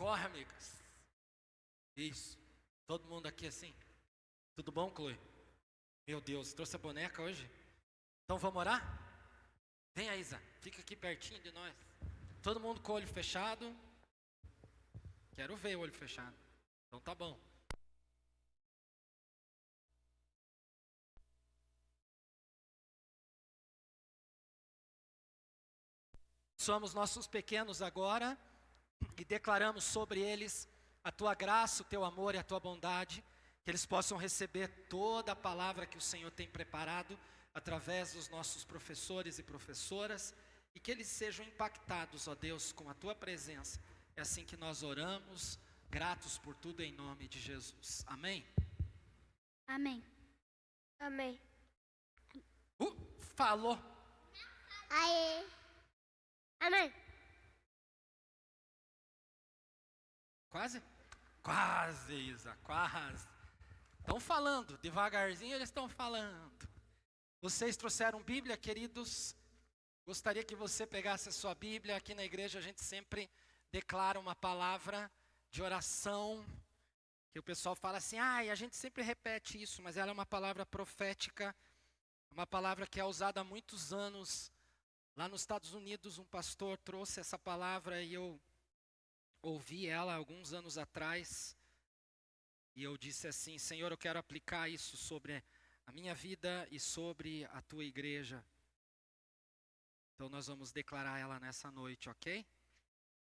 Corre, amigas. Isso. Todo mundo aqui assim. Tudo bom, Chloe? Meu Deus, trouxe a boneca hoje? Então vamos orar? Vem aí, Isa. Fica aqui pertinho de nós. Todo mundo com o olho fechado. Quero ver o olho fechado. Então tá bom. Somos nossos pequenos agora e declaramos sobre eles a tua graça, o teu amor e a tua bondade, que eles possam receber toda a palavra que o Senhor tem preparado através dos nossos professores e professoras e que eles sejam impactados, ó Deus, com a tua presença. É assim que nós oramos, gratos por tudo em nome de Jesus. Amém? Amém. Amém. Falou. Aê. Amém. Quase? Quase, Isa, quase. Estão falando, devagarzinho eles estão falando. Vocês trouxeram Bíblia, queridos? Gostaria que você pegasse a sua Bíblia. Aqui na igreja a gente sempre declara uma palavra de oração, que o pessoal fala assim, e a gente sempre repete isso, mas ela é uma palavra profética, uma palavra que é usada há muitos anos. Lá nos Estados Unidos um pastor trouxe essa palavra e eu ouvi ela alguns anos atrás. E eu disse assim, Senhor, eu quero aplicar isso sobre a minha vida e sobre a tua igreja. Então nós vamos declarar ela nessa noite, ok?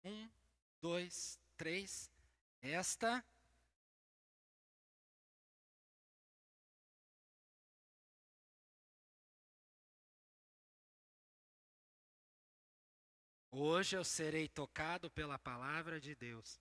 1, 2, 3. Esta hoje eu serei tocado pela palavra de Deus.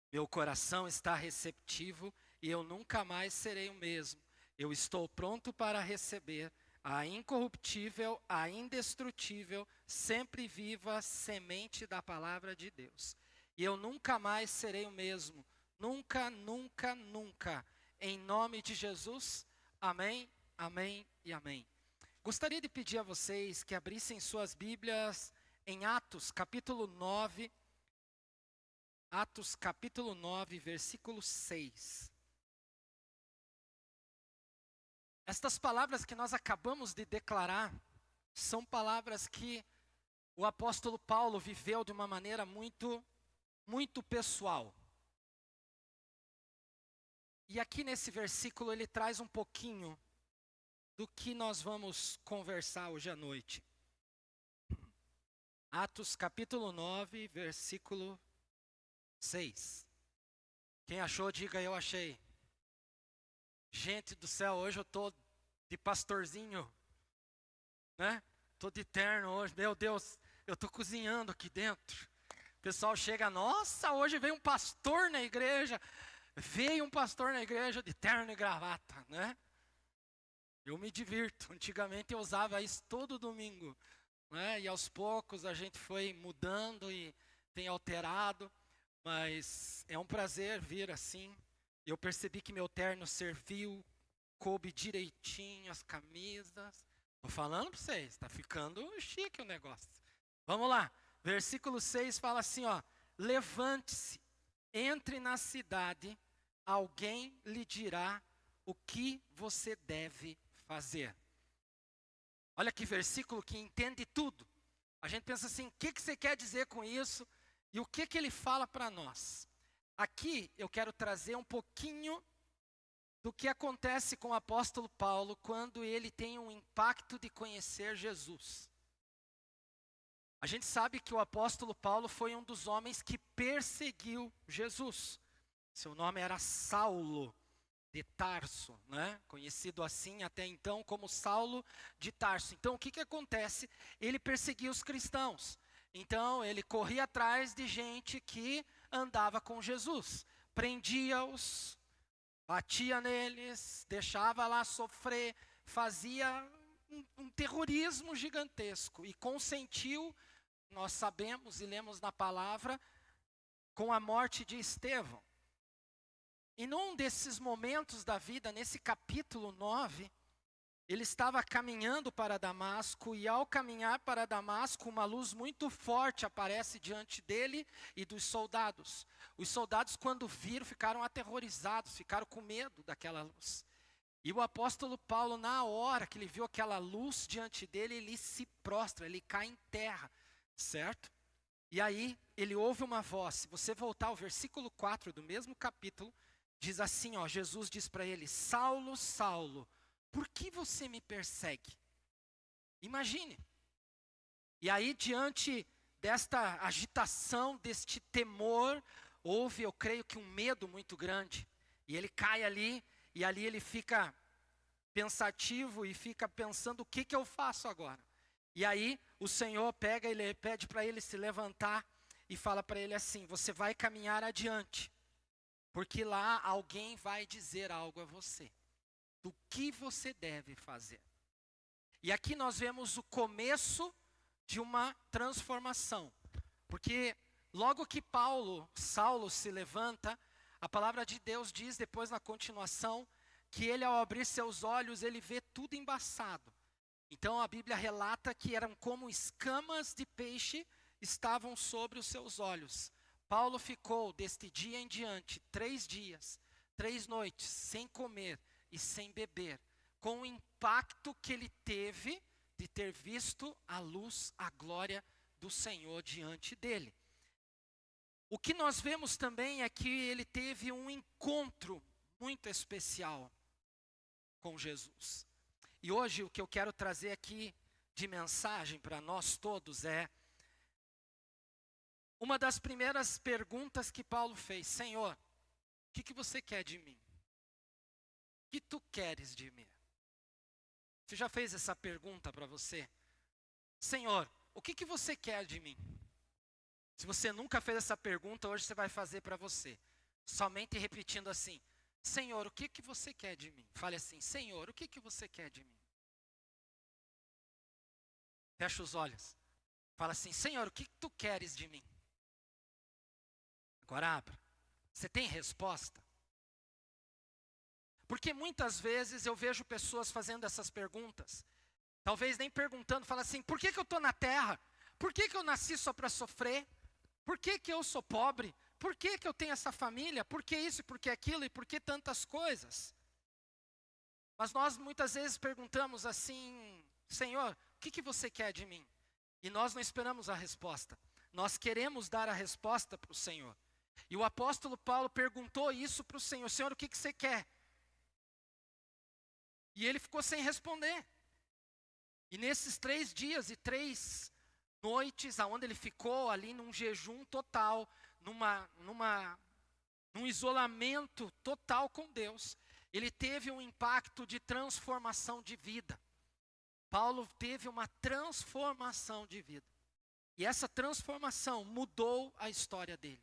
Meu coração está receptivo e eu nunca mais serei o mesmo. Eu estou pronto para receber a incorruptível, a indestrutível, sempre viva semente da palavra de Deus. E eu nunca mais serei o mesmo. Nunca, nunca, nunca. Em nome de Jesus, amém, amém e amém. Gostaria de pedir a vocês que abrissem suas Bíblias em Atos, capítulo 9. Atos capítulo 9, versículo 6. Estas palavras que nós acabamos de declarar são palavras que o apóstolo Paulo viveu de uma maneira muito pessoal. E aqui nesse versículo ele traz um pouquinho do que nós vamos conversar hoje à noite. Atos capítulo 9, versículo 6. Quem achou, diga eu achei. Gente do céu, hoje eu tô de pastorzinho, né? Tô de terno hoje, meu Deus, eu tô cozinhando aqui dentro. O pessoal chega, nossa, hoje veio um pastor na igreja. Veio um pastor na igreja de terno e gravata, né? Eu me divirto. Antigamente eu usava isso todo domingo, né? E aos poucos a gente foi mudando e tem alterado. Mas é um prazer vir assim. Eu percebi que meu terno serviu, coube direitinho as camisas. Estou falando para vocês, está ficando chique o negócio. Vamos lá, versículo 6 fala assim, ó. Levante-se, entre na cidade, alguém lhe dirá o que você deve fazer. Olha que versículo que entende tudo. A gente pensa assim, o que você quer dizer com isso? E o que ele fala para nós? Aqui eu quero trazer um pouquinho do que acontece com o apóstolo Paulo quando ele tem um impacto de conhecer Jesus. A gente sabe que o apóstolo Paulo foi um dos homens que perseguiu Jesus. Seu nome era Saulo de Tarso, né? Conhecido assim até então como Saulo de Tarso. Então o que acontece? Ele perseguia os cristãos. Então ele corria atrás de gente que andava com Jesus, prendia-os, batia neles, deixava lá sofrer, fazia um terrorismo gigantesco e consentiu, nós sabemos e lemos na palavra, com a morte de Estevão. E num desses momentos da vida, nesse capítulo 9, ele estava caminhando para Damasco, e ao caminhar para Damasco, uma luz muito forte aparece diante dele e dos soldados. Os soldados, quando viram, ficaram aterrorizados, ficaram com medo daquela luz. E o apóstolo Paulo, na hora que ele viu aquela luz diante dele, ele se prostra, ele cai em terra, certo? E aí, ele ouve uma voz. Se você voltar ao versículo 4 do mesmo capítulo, diz assim, ó, Jesus diz para ele, Saulo, Saulo, por que você me persegue? Imagine. E aí, diante desta agitação, deste temor, houve, eu creio que um medo muito grande. E ele cai ali, e ali ele fica pensativo e fica pensando, o que eu faço agora? E aí, o Senhor pega, ele pede para ele se levantar e fala para ele assim, você vai caminhar adiante, porque lá alguém vai dizer algo a você. Do que você deve fazer. E aqui nós vemos o começo de uma transformação. Porque logo que Saulo se levanta, a palavra de Deus diz depois na continuação, que ele ao abrir seus olhos, ele vê tudo embaçado. Então a Bíblia relata que eram como escamas de peixe estavam sobre os seus olhos. Paulo ficou deste dia em diante, 3 dias, 3 noites, sem comer e sem beber, com o impacto que ele teve de ter visto a luz, a glória do Senhor diante dele. O que nós vemos também é que ele teve um encontro muito especial com Jesus. E hoje o que eu quero trazer aqui de mensagem para nós todos é uma das primeiras perguntas que Paulo fez, Senhor, o que você quer de mim? O que tu queres de mim? Você já fez essa pergunta para você? Senhor, o que você quer de mim? Se você nunca fez essa pergunta, hoje você vai fazer para você. Somente repetindo assim, Senhor, o que você quer de mim? Fale assim, Senhor, o que você quer de mim? Fecha os olhos. Fala assim, Senhor, o que tu queres de mim? Agora abra. Você tem resposta? Porque muitas vezes eu vejo pessoas fazendo essas perguntas, talvez nem perguntando, fala assim, por que eu estou na terra? Por que eu nasci só para sofrer? Por que eu sou pobre? Por que eu tenho essa família? Por que isso, por que aquilo e por que tantas coisas? Mas nós muitas vezes perguntamos assim, Senhor, o que você quer de mim? E nós não esperamos a resposta. Nós queremos dar a resposta para o Senhor. E o apóstolo Paulo perguntou isso para o Senhor, Senhor, o que você quer? E ele ficou sem responder. E nesses 3 dias e 3 noites, aonde ele ficou ali num jejum total, num isolamento total com Deus, ele teve um impacto de transformação de vida. Paulo teve uma transformação de vida. E essa transformação mudou a história dele.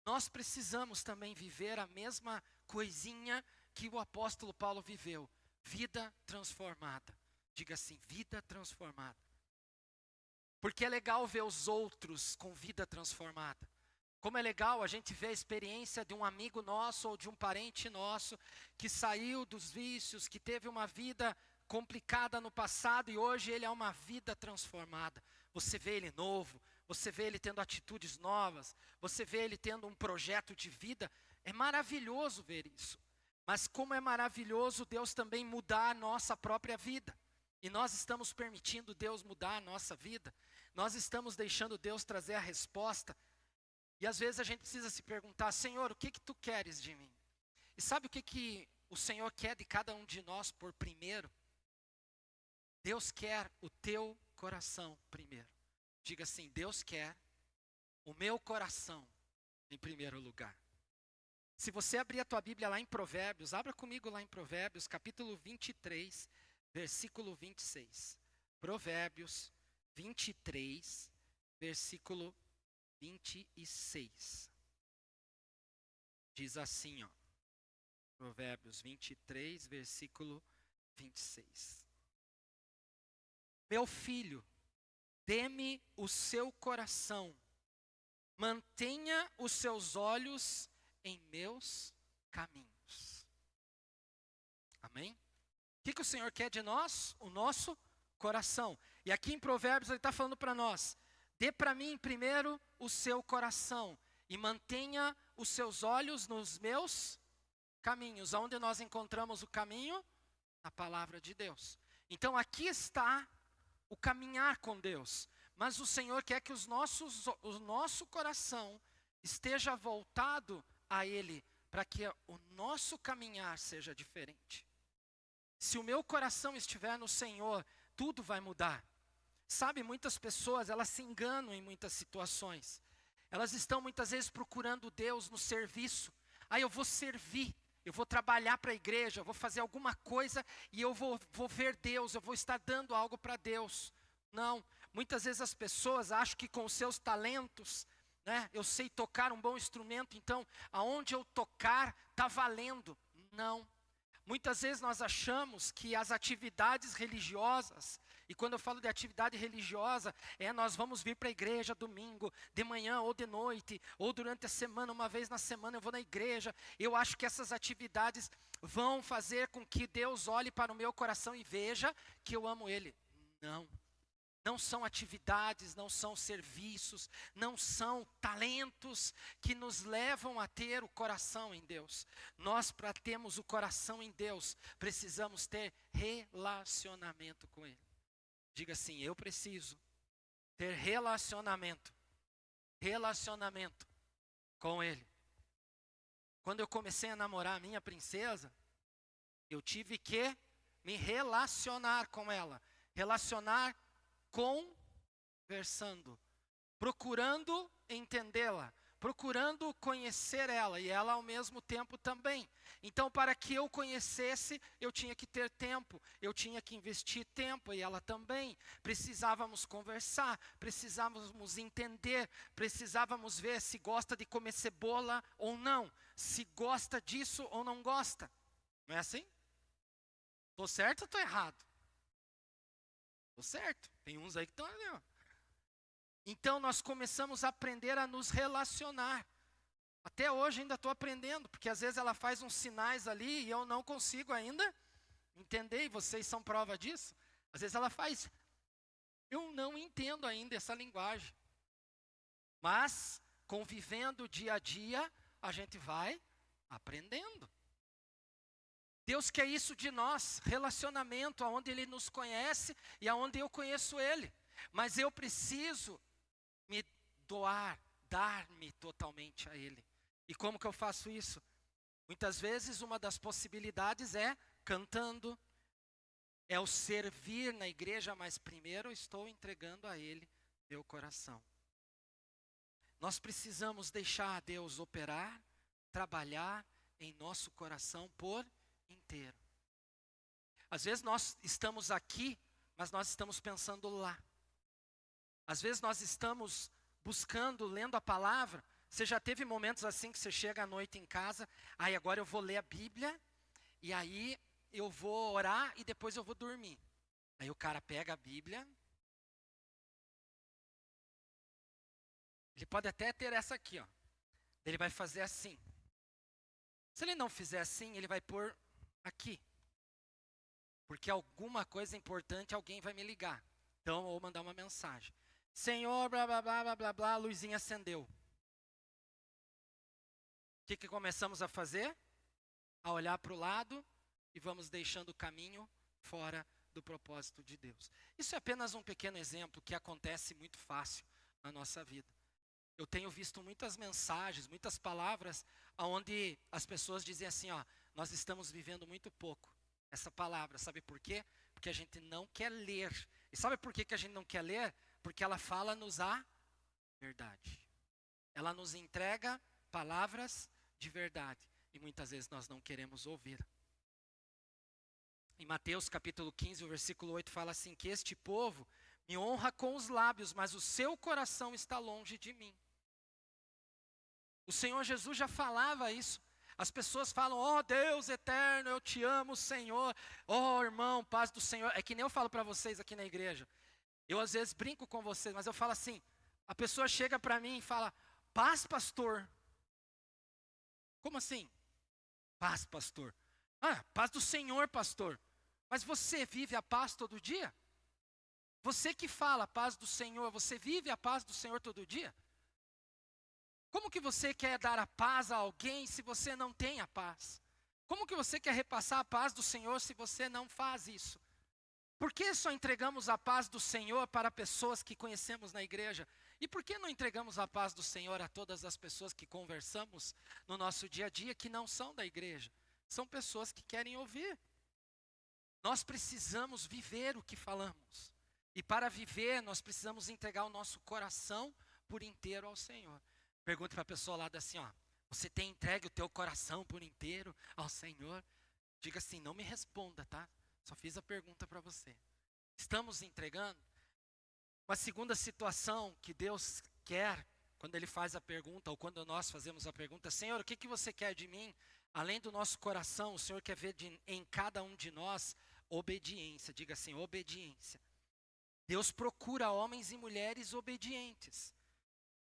Nós precisamos também viver a mesma coisinha que o apóstolo Paulo viveu. Vida transformada. Diga assim, vida transformada. Porque é legal ver os outros com vida transformada. Como é legal a gente ver a experiência de um amigo nosso ou de um parente nosso que saiu dos vícios, que teve uma vida complicada no passado e hoje ele é uma vida transformada. Você vê ele novo, você vê ele tendo atitudes novas, você vê ele tendo um projeto de vida. É maravilhoso ver isso. Mas como é maravilhoso Deus também mudar a nossa própria vida. E nós estamos permitindo Deus mudar a nossa vida. Nós estamos deixando Deus trazer a resposta. E às vezes a gente precisa se perguntar, Senhor, o que tu queres de mim? E sabe o que o Senhor quer de cada um de nós por primeiro? Deus quer o teu coração primeiro. Diga assim, Deus quer o meu coração em primeiro lugar. Se você abrir a tua Bíblia lá em Provérbios, abra comigo lá em Provérbios, capítulo 23, versículo 26. Provérbios 23, versículo 26. Diz assim, ó. Provérbios 23, versículo 26. Meu filho, dê-me o seu coração, mantenha os seus olhos em meus caminhos. Amém? O que o Senhor quer de nós? O nosso coração. E aqui em Provérbios ele está falando para nós: dê para mim primeiro o seu coração e mantenha os seus olhos nos meus caminhos. Aonde nós encontramos o caminho? Na palavra de Deus. Então aqui está o caminhar com Deus. Mas o Senhor quer que o nosso coração esteja voltado a Ele, para que o nosso caminhar seja diferente. Se o meu coração estiver no Senhor, tudo vai mudar. Sabe, muitas pessoas, elas se enganam em muitas situações. Elas estão muitas vezes procurando Deus no serviço. Eu vou servir, eu vou trabalhar para a igreja, eu vou fazer alguma coisa e eu vou ver Deus, eu vou estar dando algo para Deus. Não, muitas vezes as pessoas acham que com os seus talentos, eu sei tocar um bom instrumento, então aonde eu tocar está valendo. Não. Muitas vezes nós achamos que as atividades religiosas, e quando eu falo de atividade religiosa, nós vamos vir para a igreja domingo, de manhã ou de noite, ou durante a semana, uma vez na semana eu vou na igreja. Eu acho que essas atividades vão fazer com que Deus olhe para o meu coração e veja que eu amo Ele. Não. Não são atividades, não são serviços, não são talentos que nos levam a ter o coração em Deus. Nós, para termos o coração em Deus, precisamos ter relacionamento com Ele. Diga assim: eu preciso ter relacionamento com Ele. Quando eu comecei a namorar a minha princesa, eu tive que me relacionar com ela. Conversando, procurando entendê-la, procurando conhecer ela e ela ao mesmo tempo também. Então, para que eu conhecesse, eu tinha que ter tempo, eu tinha que investir tempo e ela também. Precisávamos conversar, precisávamos entender, precisávamos ver se gosta de comer cebola ou não, se gosta disso ou não gosta. Não é assim? Estou certo ou estou errado? Estou certo, tem uns aí que estão ali, ó. Então nós começamos a aprender a nos relacionar. Até hoje ainda estou aprendendo, porque às vezes ela faz uns sinais ali e eu não consigo ainda entender, e vocês são prova disso. Às vezes ela faz, eu não entendo ainda essa linguagem. Mas, convivendo dia a dia, a gente vai aprendendo. Deus quer isso de nós, relacionamento, onde Ele nos conhece e aonde eu conheço Ele. Mas eu preciso me doar, dar-me totalmente a Ele. E como que eu faço isso? Muitas vezes uma das possibilidades é cantando, é o servir na igreja, mas primeiro eu estou entregando a Ele meu coração. Nós precisamos deixar Deus operar, trabalhar em nosso coração por inteiro. Às vezes nós estamos aqui, mas nós estamos pensando lá. Às vezes nós estamos buscando, lendo a palavra. Você já teve momentos assim que você chega à noite em casa, agora eu vou ler a Bíblia, e aí eu vou orar e depois eu vou dormir. Aí o cara pega a Bíblia, ele pode até ter essa aqui, ó. Ele vai fazer assim. Se ele não fizer assim, ele vai pôr aqui. Porque alguma coisa importante alguém vai me ligar. Então eu vou mandar uma mensagem. Senhor, blá, blá, blá, blá, blá, blá, a luzinha acendeu. O que começamos a fazer? A olhar para o lado e vamos deixando o caminho fora do propósito de Deus. Isso é apenas um pequeno exemplo que acontece muito fácil na nossa vida. Eu tenho visto muitas mensagens, muitas palavras, onde as pessoas dizem assim, nós estamos vivendo muito pouco. Essa palavra, sabe por quê? Porque a gente não quer ler. E sabe por que a gente não quer ler? Porque ela fala-nos a verdade. Ela nos entrega palavras de verdade. E muitas vezes nós não queremos ouvir. Em Mateus capítulo 15, o versículo 8 fala assim, que este povo me honra com os lábios, mas o seu coração está longe de mim. O Senhor Jesus já falava isso. As pessoas falam, Deus eterno, eu te amo, Senhor. Irmão, paz do Senhor. É que nem eu falo para vocês aqui na igreja. Eu às vezes brinco com vocês, mas eu falo assim, a pessoa chega para mim e fala, paz, pastor. Como assim? Paz, pastor. Paz do Senhor, pastor. Mas você vive a paz todo dia? Você que fala a paz do Senhor, você vive a paz do Senhor todo dia? Como que você quer dar a paz a alguém se você não tem a paz? Como que você quer repassar a paz do Senhor se você não faz isso? Por que só entregamos a paz do Senhor para pessoas que conhecemos na igreja? E por que não entregamos a paz do Senhor a todas as pessoas que conversamos no nosso dia a dia que não são da igreja? São pessoas que querem ouvir. Nós precisamos viver o que falamos. E para viver, nós precisamos entregar o nosso coração por inteiro ao Senhor. Pergunte para a pessoa lá assim, ó, você tem entregue o teu coração por inteiro ao Senhor? Diga assim, não me responda, tá? Só fiz a pergunta para você. Estamos entregando? Uma segunda situação que Deus quer, quando Ele faz a pergunta, ou quando nós fazemos a pergunta, Senhor, o que você quer de mim? Além do nosso coração, o Senhor quer ver em cada um de nós obediência. Diga assim, obediência. Deus procura homens e mulheres obedientes.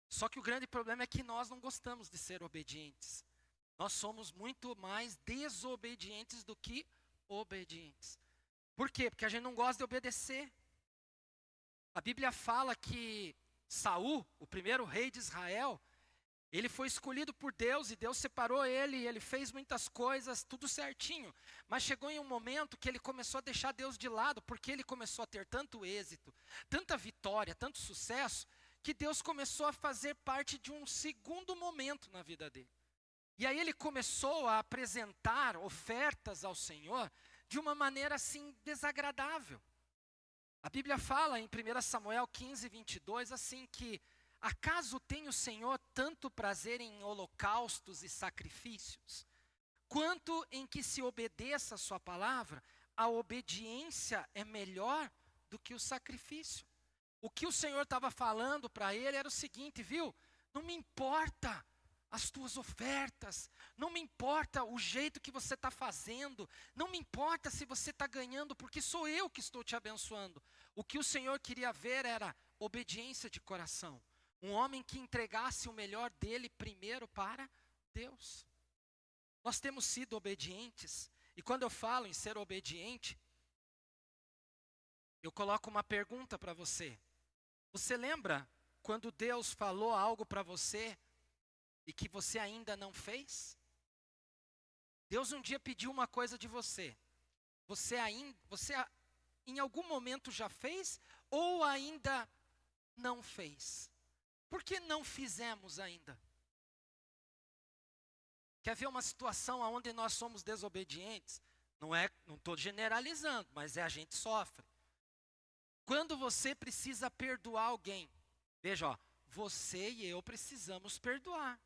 Só que o grande problema é que nós não gostamos de ser obedientes. Nós somos muito mais desobedientes do que obedientes. Por quê? Porque a gente não gosta de obedecer. A Bíblia fala que Saul, o primeiro rei de Israel, ele foi escolhido por Deus e Deus separou ele e ele fez muitas coisas, tudo certinho. Mas chegou em um momento que ele começou a deixar Deus de lado, porque ele começou a ter tanto êxito, tanta vitória, tanto sucesso, que Deus começou a fazer parte de um segundo momento na vida dele. E aí ele começou a apresentar ofertas ao Senhor de uma maneira assim desagradável. A Bíblia fala em 1 Samuel 15, 22, assim que acaso tem o Senhor tanto prazer em holocaustos e sacrifícios, quanto em que se obedeça a sua palavra? A obediência é melhor do que o sacrifício. O que o Senhor estava falando para ele era o seguinte, viu? Não me importa as tuas ofertas, não me importa o jeito que você está fazendo, não me importa se você está ganhando, porque sou eu que estou te abençoando. O que o Senhor queria ver era obediência de coração. Um homem que entregasse o melhor dele primeiro para Deus. Nós temos sido obedientes, e quando eu falo em ser obediente, eu coloco uma pergunta para você. Você lembra quando Deus falou algo para você e que você ainda não fez? Deus um dia pediu uma coisa de você. Você em algum momento já fez ou ainda não fez? Por que não fizemos ainda? Quer ver uma situação onde nós somos desobedientes? Não estou generalizando, mas a gente sofre. Quando você precisa perdoar alguém, veja, ó, você e eu precisamos perdoar.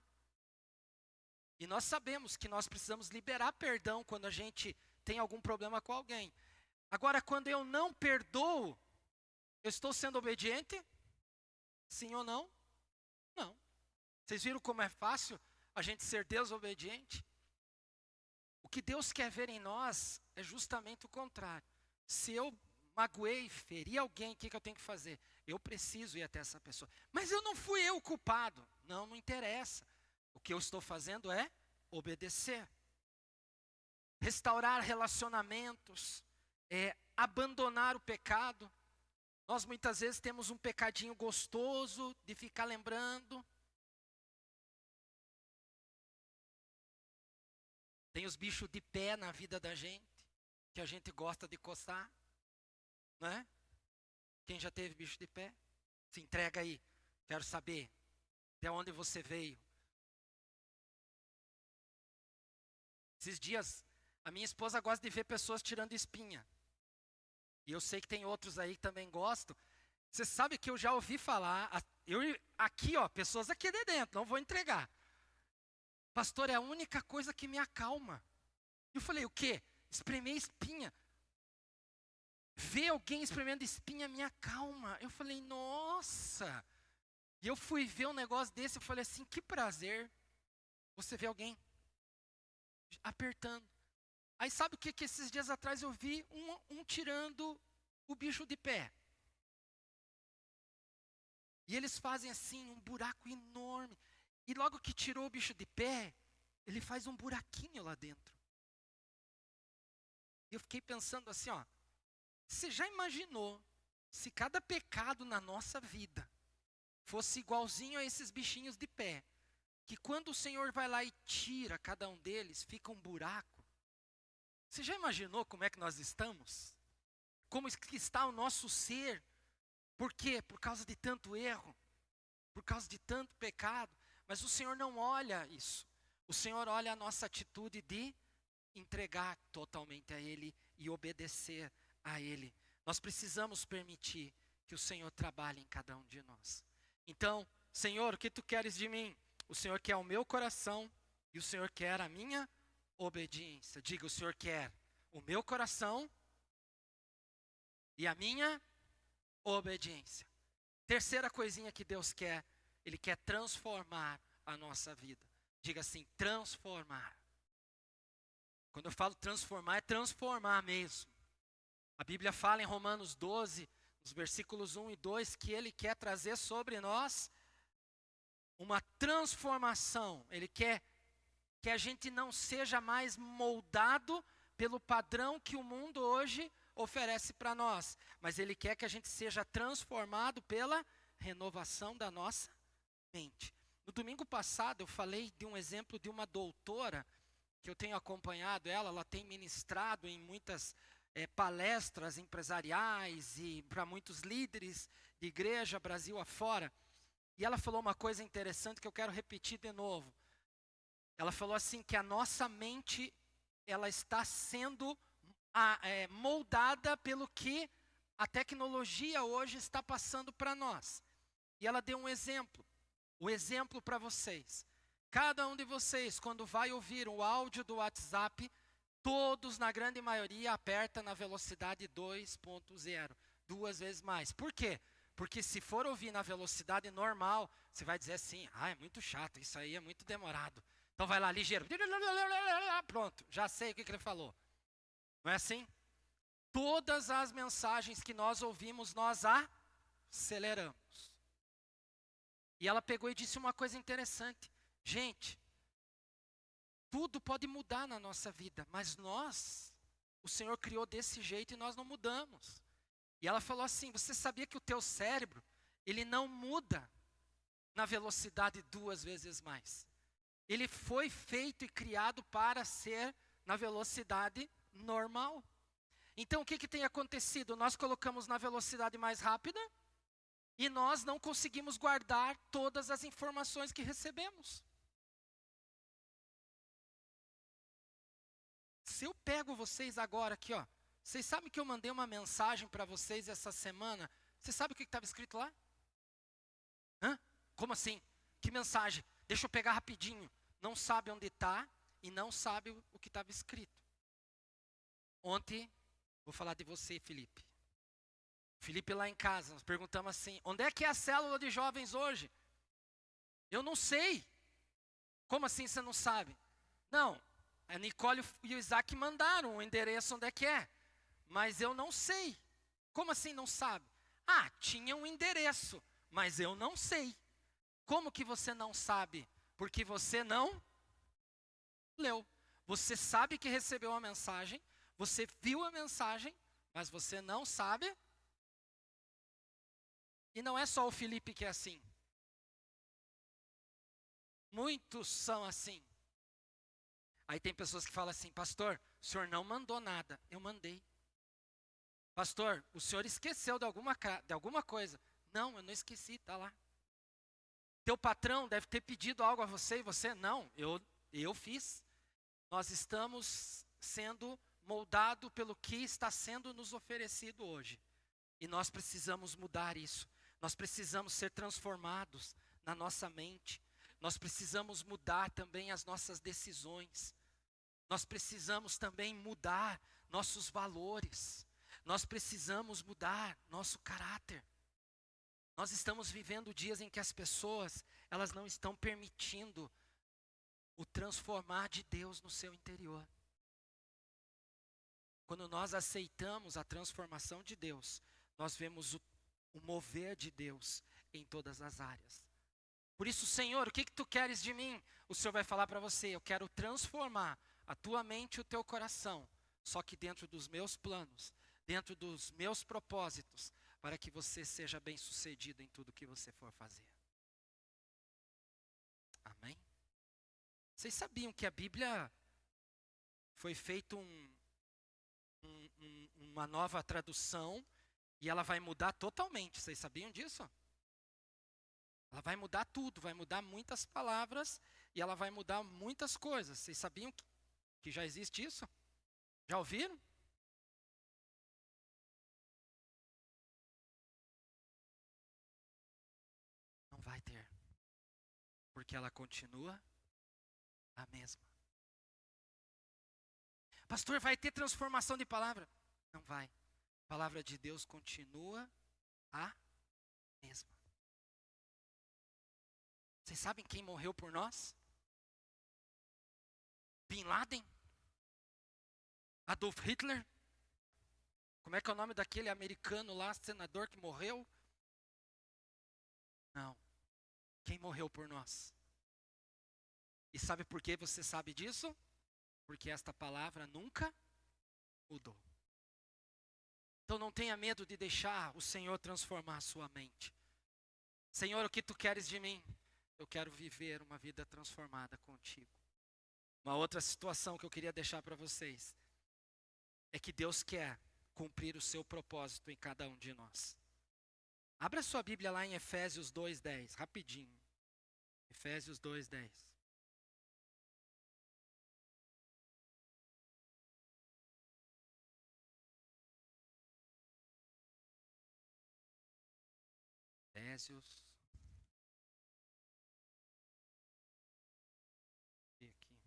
E nós sabemos que nós precisamos liberar perdão quando a gente tem algum problema com alguém. Agora, quando eu não perdoo, eu estou sendo obediente? Sim ou não? Não. Vocês viram como é fácil a gente ser desobediente? O que Deus quer ver em nós é justamente o contrário. Se eu magoei, feri alguém, o que eu tenho que fazer? Eu preciso ir até essa pessoa. Mas eu não fui eu o culpado. Não interessa. O que eu estou fazendo é obedecer. Restaurar relacionamentos, abandonar o pecado. Nós muitas vezes temos um pecadinho gostoso de ficar lembrando. Tem os bichos de pé na vida da gente, que a gente gosta de coçar. Não é? Quem já teve bicho de pé? Se entrega aí. Quero saber de onde você veio. Esses dias, a minha esposa gosta de ver pessoas tirando espinha. E eu sei que tem outros aí que também gostam. Você sabe que eu já ouvi falar, aqui ó, pessoas aqui de dentro, não vou entregar. Pastor, é a única coisa que me acalma. Eu falei, o quê? Espremer espinha. Ver alguém espremendo espinha me acalma. Eu falei, nossa. E eu fui ver um negócio desse, eu falei assim, que prazer. Você vê alguém apertando. Aí sabe o que esses dias atrás eu vi? Um tirando o bicho de pé. E eles fazem assim, um buraco enorme. E logo que tirou o bicho de pé, ele faz um buraquinho lá dentro. E eu fiquei pensando assim, ó. Você já imaginou se cada pecado na nossa vida fosse igualzinho a esses bichinhos de pé? Que quando o Senhor vai lá e tira cada um deles, fica um buraco. Você já imaginou como é que nós estamos? Como que está o nosso ser? Por quê? Por causa de tanto erro, por causa de tanto pecado. Mas o Senhor não olha isso. O Senhor olha a nossa atitude de entregar totalmente a Ele e obedecer a Ele. Nós precisamos permitir que o Senhor trabalhe em cada um de nós. Então, Senhor, o que Tu queres de mim? O Senhor quer o meu coração e o Senhor quer a minha obediência. Diga, o Senhor quer o meu coração e a minha obediência. Terceira coisinha que Deus quer, Ele quer transformar a nossa vida. Diga assim, transformar. Quando eu falo transformar, é transformar mesmo. A Bíblia fala em Romanos 12, nos versículos 1 e 2, que Ele quer trazer sobre nós uma transformação. Ele quer que a gente não seja mais moldado pelo padrão que o mundo hoje oferece para nós. Mas Ele quer que a gente seja transformado pela renovação da nossa mente. No domingo passado eu falei de um exemplo de uma doutora que eu tenho acompanhado ela tem ministrado em muitas palestras empresariais e para muitos líderes de igreja Brasil afora. E ela falou uma coisa interessante que eu quero repetir de novo. Ela falou assim que a nossa mente ela está sendo moldada pelo que a tecnologia hoje está passando para nós. E ela deu um exemplo. O exemplo para vocês. Cada um de vocês, quando vai ouvir o áudio do WhatsApp, todos, na grande maioria, aperta na velocidade 2.0, 2 vezes mais. Por quê? Porque se for ouvir na velocidade normal, você vai dizer assim, é muito chato, isso aí é muito demorado. Então vai lá, ligeiro. Pronto, já sei o que ele falou. Não é assim? Todas as mensagens que nós ouvimos, nós aceleramos. E ela pegou e disse uma coisa interessante. Gente, tudo pode mudar na nossa vida, mas o Senhor criou desse jeito e nós não mudamos. E ela falou assim, você sabia que o teu cérebro, ele não muda na velocidade 2 vezes mais. Ele foi feito e criado para ser na velocidade normal. Então o que tem acontecido? Nós colocamos na velocidade mais rápida e nós não conseguimos guardar todas as informações que recebemos. Se eu pego vocês agora aqui, ó, vocês sabem que eu mandei uma mensagem para vocês essa semana? Você sabe o que estava escrito lá? Como assim? Que mensagem? Deixa eu pegar rapidinho. Não sabe onde está e não sabe o que estava escrito. Ontem, vou falar de você, Felipe. Felipe lá em casa, nós perguntamos assim, onde é que é a célula de jovens hoje? Eu não sei. Como assim você não sabe? Não, a Nicole e o Isaac mandaram o endereço onde é que é. Mas eu não sei. Como assim não sabe? Tinha um endereço, mas eu não sei. Como que você não sabe? Porque você não leu. Você sabe que recebeu a mensagem, você viu a mensagem, mas você não sabe. E não é só o Felipe que é assim. Muitos são assim. Aí tem pessoas que falam assim, pastor, o senhor não mandou nada. Eu mandei. Pastor, o senhor esqueceu de alguma coisa. Não, eu não esqueci, está lá. Teu patrão deve ter pedido algo a você e você, não, eu fiz. Nós estamos sendo moldados pelo que está sendo nos oferecido hoje. E nós precisamos mudar isso. Nós precisamos ser transformados na nossa mente. Nós precisamos mudar também as nossas decisões. Nós precisamos também mudar nossos valores. Nós precisamos mudar nosso caráter. Nós estamos vivendo dias em que as pessoas, elas não estão permitindo o transformar de Deus no seu interior. Quando nós aceitamos a transformação de Deus, nós vemos o mover de Deus em todas as áreas. Por isso, Senhor, o que tu queres de mim? O Senhor vai falar para você, eu quero transformar a tua mente e o teu coração. só que dentro dos meus planos, dentro dos meus propósitos, para que você seja bem-sucedido em tudo que você for fazer. Amém? Vocês sabiam que a Bíblia foi feita uma nova tradução e ela vai mudar totalmente? Vocês sabiam disso? Ela vai mudar tudo, vai mudar muitas palavras e ela vai mudar muitas coisas. Vocês sabiam que já existe isso? Já ouviram? Não vai ter, porque ela continua a mesma. Pastor, vai ter transformação de palavra? Não vai. A palavra de Deus continua a mesma. Vocês sabem quem morreu por nós? Bin Laden? Adolf Hitler? Como é que é o nome daquele americano lá, senador que morreu? Não. Quem morreu por nós? E sabe por que você sabe disso? Porque esta palavra nunca mudou. Então não tenha medo de deixar o Senhor transformar a sua mente. Senhor, o que tu queres de mim? Eu quero viver uma vida transformada contigo. Uma outra situação que eu queria deixar para vocês é que Deus quer cumprir o seu propósito em cada um de nós. Abra sua Bíblia lá em Efésios 2:10, rapidinho. Efésios 2:10. Efésios. E aqui.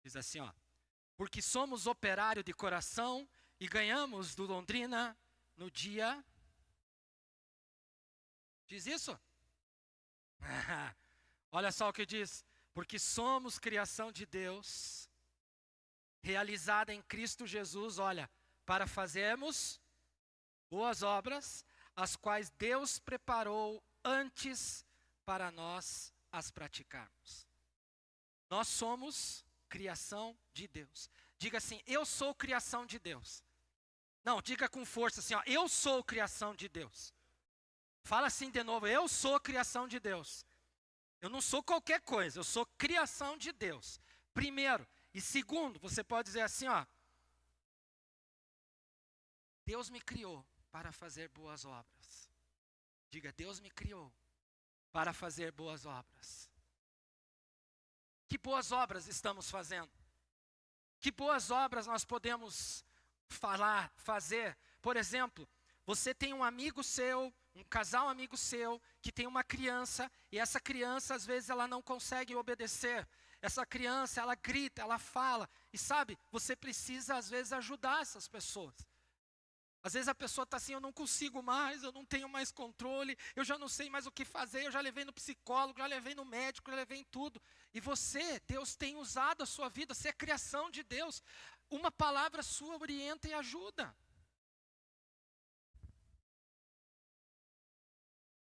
Diz assim, ó. Porque somos operário de coração e ganhamos do Londrina no dia... Diz isso? Olha só o que diz. Porque somos criação de Deus, realizada em Cristo Jesus, olha, para fazermos boas obras, as quais Deus preparou antes para nós as praticarmos. Nós somos criação de Deus. Diga assim, eu sou criação de Deus. Não, diga com força assim, ó, eu sou criação de Deus. Fala assim de novo, eu sou criação de Deus. Eu não sou qualquer coisa, eu sou criação de Deus. Primeiro. E segundo, você pode dizer assim, ó. Deus me criou para fazer boas obras. Diga, Deus me criou para fazer boas obras. Que boas obras estamos fazendo? Que boas obras nós podemos falar, fazer? Por exemplo, você tem um amigo seu, um casal amigo seu, que tem uma criança, e essa criança às vezes ela não consegue obedecer. Essa criança, ela grita, ela fala, e sabe, você precisa às vezes ajudar essas pessoas. Às vezes a pessoa está assim, eu não consigo mais, eu não tenho mais controle, eu já não sei mais o que fazer, eu já levei no psicólogo, já levei no médico, já levei em tudo. E você, Deus tem usado a sua vida, você é criação de Deus. Uma palavra sua orienta e ajuda.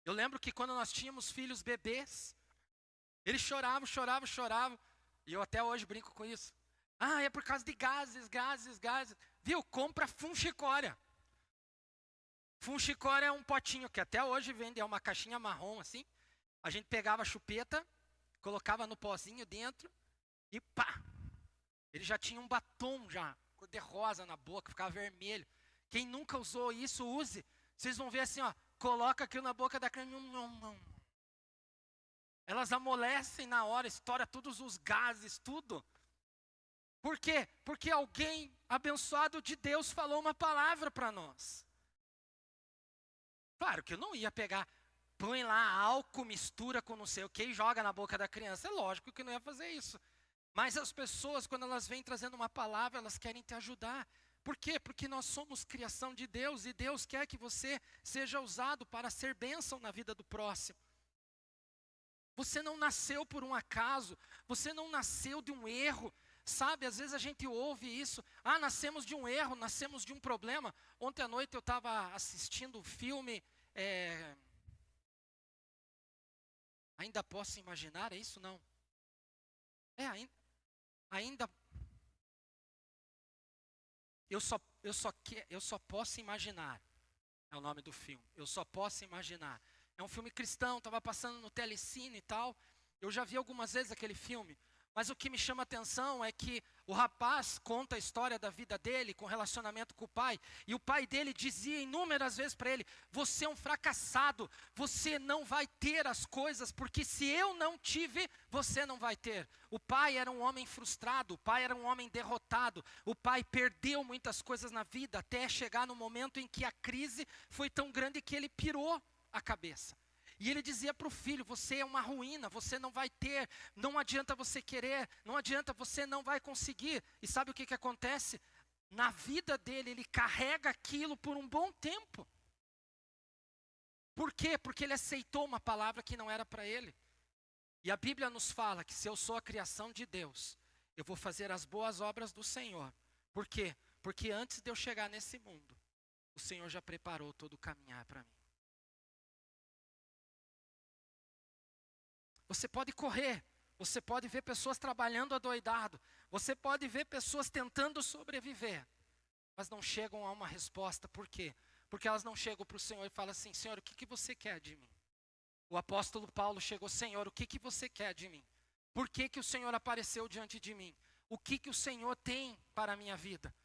Eu lembro que quando nós tínhamos filhos bebês, eles choravam, e eu até hoje brinco com isso. Ah, é por causa de gases. Viu? Compra funchicória. Funchicória é um potinho que até hoje vende, é uma caixinha marrom assim. A gente pegava a chupeta, colocava no pozinho dentro e pá! Ele já tinha um batom já, cor de rosa na boca, ficava vermelho. Quem nunca usou isso, use. Vocês vão ver assim, ó, coloca aquilo na boca da criança. Elas amolecem na hora, estoura todos os gases, tudo. Por quê? Porque alguém abençoado de Deus falou uma palavra para nós. Claro que eu não ia pegar, põe lá álcool, mistura com não sei o que e joga na boca da criança. É lógico que não ia fazer isso. Mas as pessoas, quando elas vêm trazendo uma palavra, elas querem te ajudar. Por quê? Porque nós somos criação de Deus e Deus quer que você seja usado para ser bênção na vida do próximo. Você não nasceu por um acaso, você não nasceu de um erro. Sabe, às vezes a gente ouve isso. Ah, nascemos de um erro, nascemos de um problema. Ontem à noite eu estava assistindo o filme. Ainda posso imaginar, é isso não? Ainda. Eu só posso imaginar. É o nome do filme. Eu só posso imaginar. É um filme cristão, estava passando no Telecine e tal. Eu já vi algumas vezes aquele filme. Mas o que me chama a atenção é que o rapaz conta a história da vida dele com relacionamento com o pai. E o pai dele dizia inúmeras vezes para ele: você é um fracassado, você não vai ter as coisas, porque se eu não tive, você não vai ter. O pai era um homem frustrado, o pai era um homem derrotado. O pai perdeu muitas coisas na vida, até chegar no momento em que a crise foi tão grande que ele pirou a cabeça. E ele dizia para o filho: você é uma ruína, você não vai ter, não adianta você querer, não adianta, você não vai conseguir. E sabe o que acontece? Na vida dele, ele carrega aquilo por um bom tempo. Por quê? Porque ele aceitou uma palavra que não era para ele. E a Bíblia nos fala que se eu sou a criação de Deus, eu vou fazer as boas obras do Senhor. Por quê? Porque antes de eu chegar nesse mundo, o Senhor já preparou todo o caminhar para mim. Você pode correr, você pode ver pessoas trabalhando adoidado, você pode ver pessoas tentando sobreviver, mas não chegam a uma resposta. Por quê? Porque elas não chegam para o Senhor e falam assim: Senhor, o que você quer de mim? O apóstolo Paulo chegou: Senhor, o que você quer de mim? Por que o Senhor apareceu diante de mim? O que o Senhor tem para a minha vida?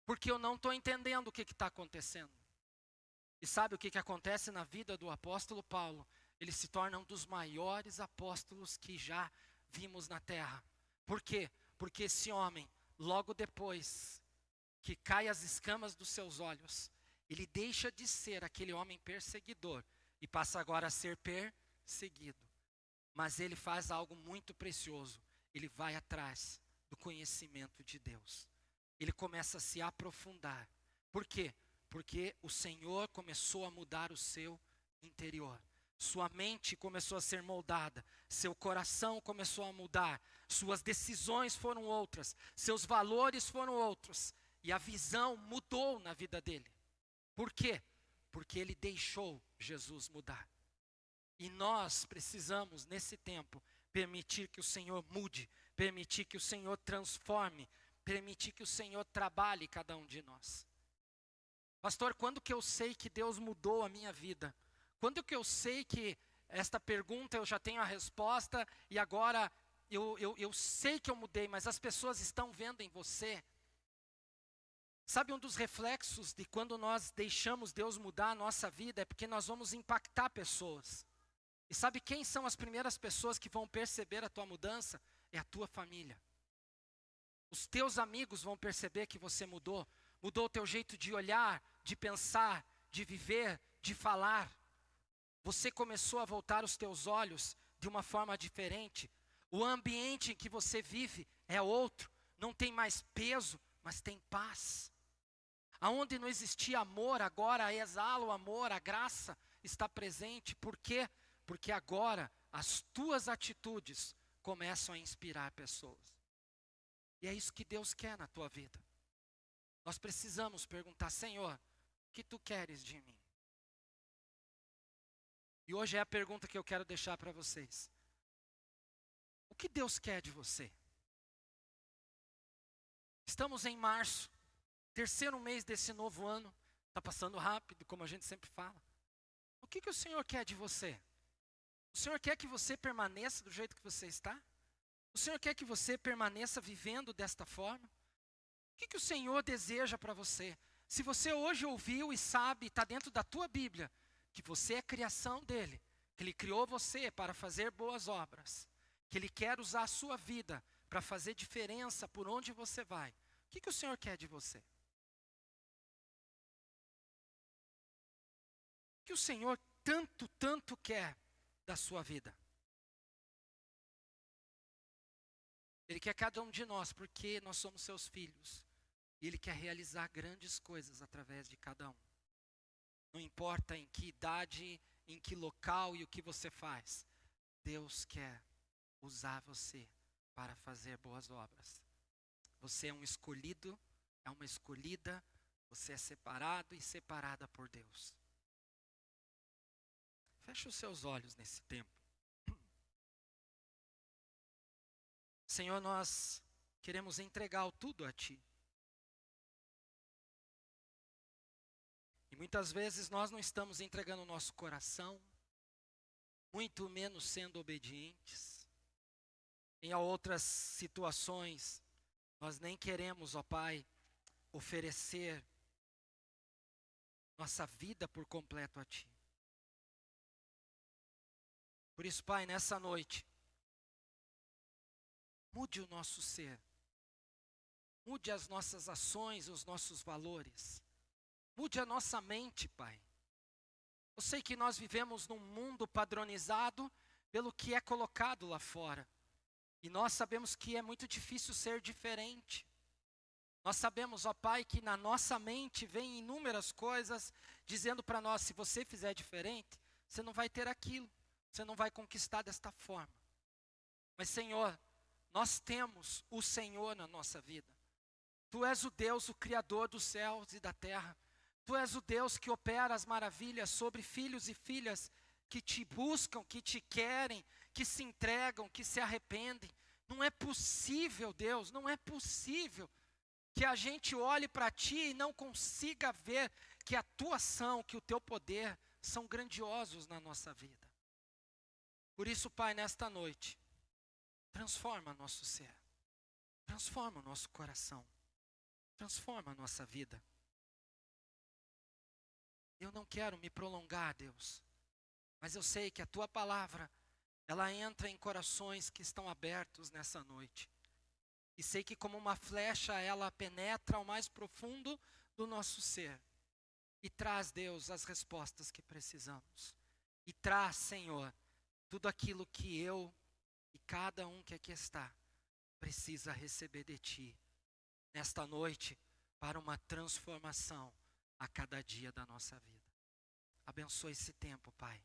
Porque eu não estou entendendo o que está acontecendo. E sabe o que acontece na vida do apóstolo Paulo? Ele se torna um dos maiores apóstolos que já vimos na terra. Por quê? Porque esse homem, logo depois que cai as escamas dos seus olhos, ele deixa de ser aquele homem perseguidor e passa agora a ser perseguido. Mas ele faz algo muito precioso. Ele vai atrás do conhecimento de Deus. Ele começa a se aprofundar. Por quê? Porque o Senhor começou a mudar o seu interior. Sua mente começou a ser moldada, seu coração começou a mudar, suas decisões foram outras, seus valores foram outros, e a visão mudou na vida dele. Por quê? Porque ele deixou Jesus mudar. E nós precisamos, nesse tempo, permitir que o Senhor mude, permitir que o Senhor transforme, permitir que o Senhor trabalhe cada um de nós. Pastor, quando que eu sei que Deus mudou a minha vida? Quando que eu sei que esta pergunta eu já tenho a resposta e agora eu sei que eu mudei, mas as pessoas estão vendo em você? Sabe, um dos reflexos de quando nós deixamos Deus mudar a nossa vida é porque nós vamos impactar pessoas. E sabe quem são as primeiras pessoas que vão perceber a tua mudança? É a tua família. Os teus amigos vão perceber que você mudou. Mudou o teu jeito de olhar, de pensar, de viver, de falar. Você começou a voltar os teus olhos de uma forma diferente. O ambiente em que você vive é outro. Não tem mais peso, mas tem paz. Aonde não existia amor, agora exala o amor, a graça está presente. Por quê? Porque agora as tuas atitudes começam a inspirar pessoas. E é isso que Deus quer na tua vida. Nós precisamos perguntar: Senhor, o que tu queres de mim? E hoje é a pergunta que eu quero deixar para vocês. O que Deus quer de você? Estamos em março, terceiro mês desse novo ano. Está passando rápido, como a gente sempre fala. O que o Senhor quer de você? O Senhor quer que você permaneça do jeito que você está? O Senhor quer que você permaneça vivendo desta forma? O que o Senhor deseja para você? Se você hoje ouviu e sabe, está dentro da tua Bíblia, que você é criação dele, que ele criou você para fazer boas obras, que ele quer usar a sua vida para fazer diferença por onde você vai, o que o Senhor quer de você? O que o Senhor tanto quer da sua vida? Ele quer cada um de nós, porque nós somos seus filhos. E Ele quer realizar grandes coisas através de cada um. Não importa em que idade, em que local e o que você faz. Deus quer usar você para fazer boas obras. Você é um escolhido, é uma escolhida, você é separado e separada por Deus. Feche os seus olhos nesse tempo. Senhor, nós queremos entregar tudo a Ti. E muitas vezes nós não estamos entregando o nosso coração, muito menos sendo obedientes. Em outras situações, nós nem queremos, ó Pai, oferecer nossa vida por completo a Ti. Por isso, Pai, nessa noite, mude o nosso ser. Mude as nossas ações, os nossos valores. Mude a nossa mente, Pai. Eu sei que nós vivemos num mundo padronizado pelo que é colocado lá fora. E nós sabemos que é muito difícil ser diferente. Nós sabemos, ó Pai, que na nossa mente vem inúmeras coisas dizendo para nós, se você fizer diferente, você não vai ter aquilo. Você não vai conquistar desta forma. Mas, Senhor, nós temos o Senhor na nossa vida. Tu és o Deus, o Criador dos céus e da terra. Tu és o Deus que opera as maravilhas sobre filhos e filhas que te buscam, que te querem, que se entregam, que se arrependem. Não é possível, Deus, não é possível que a gente olhe para Ti e não consiga ver que a Tua ação, que o Teu poder são grandiosos na nossa vida. Por isso, Pai, nesta noite, transforma nosso ser, transforma o nosso coração, transforma a nossa vida. Eu não quero me prolongar, Deus, mas eu sei que a Tua palavra, ela entra em corações que estão abertos nessa noite. E sei que como uma flecha, ela penetra ao mais profundo do nosso ser. E traz, Deus, as respostas que precisamos. E traz, Senhor, tudo aquilo que eu e cada um que aqui está precisa receber de Ti nesta noite para uma transformação a cada dia da nossa vida. Abençoe esse tempo, Pai.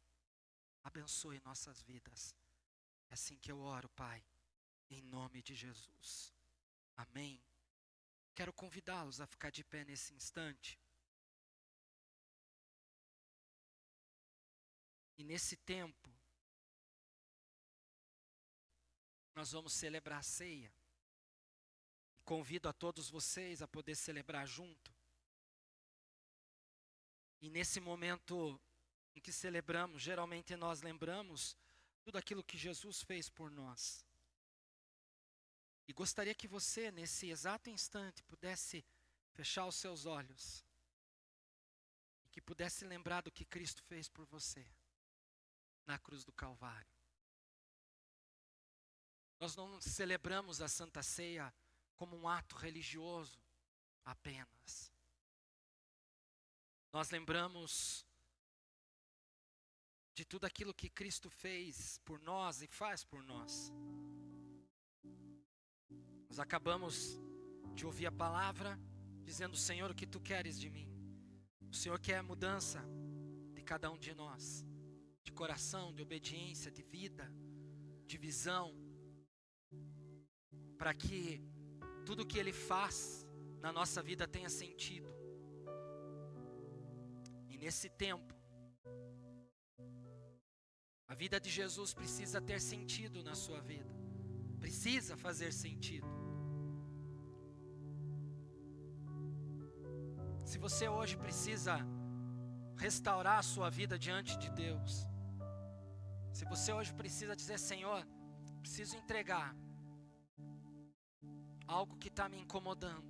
Abençoe nossas vidas. É assim que eu oro, Pai, em nome de Jesus. Amém. Quero convidá-los a ficar de pé nesse instante. E nesse tempo, nós vamos celebrar a ceia. Convido a todos vocês a poder celebrar junto. E nesse momento em que celebramos, geralmente nós lembramos tudo aquilo que Jesus fez por nós. E gostaria que você, nesse exato instante, pudesse fechar os seus olhos. E que pudesse lembrar do que Cristo fez por você na cruz do Calvário. Nós não celebramos a Santa Ceia como um ato religioso apenas. Nós lembramos de tudo aquilo que Cristo fez por nós e faz por nós. Nós acabamos de ouvir a palavra dizendo: Senhor, o que Tu queres de mim? O Senhor quer mudança de cada um de nós, de coração, de obediência, de vida, de visão, para que tudo que Ele faz na nossa vida tenha sentido. E nesse tempo, a vida de Jesus precisa ter sentido na sua vida. Precisa fazer sentido. Se você hoje precisa restaurar a sua vida diante de Deus, se você hoje precisa dizer: Senhor, preciso entregar algo que está me incomodando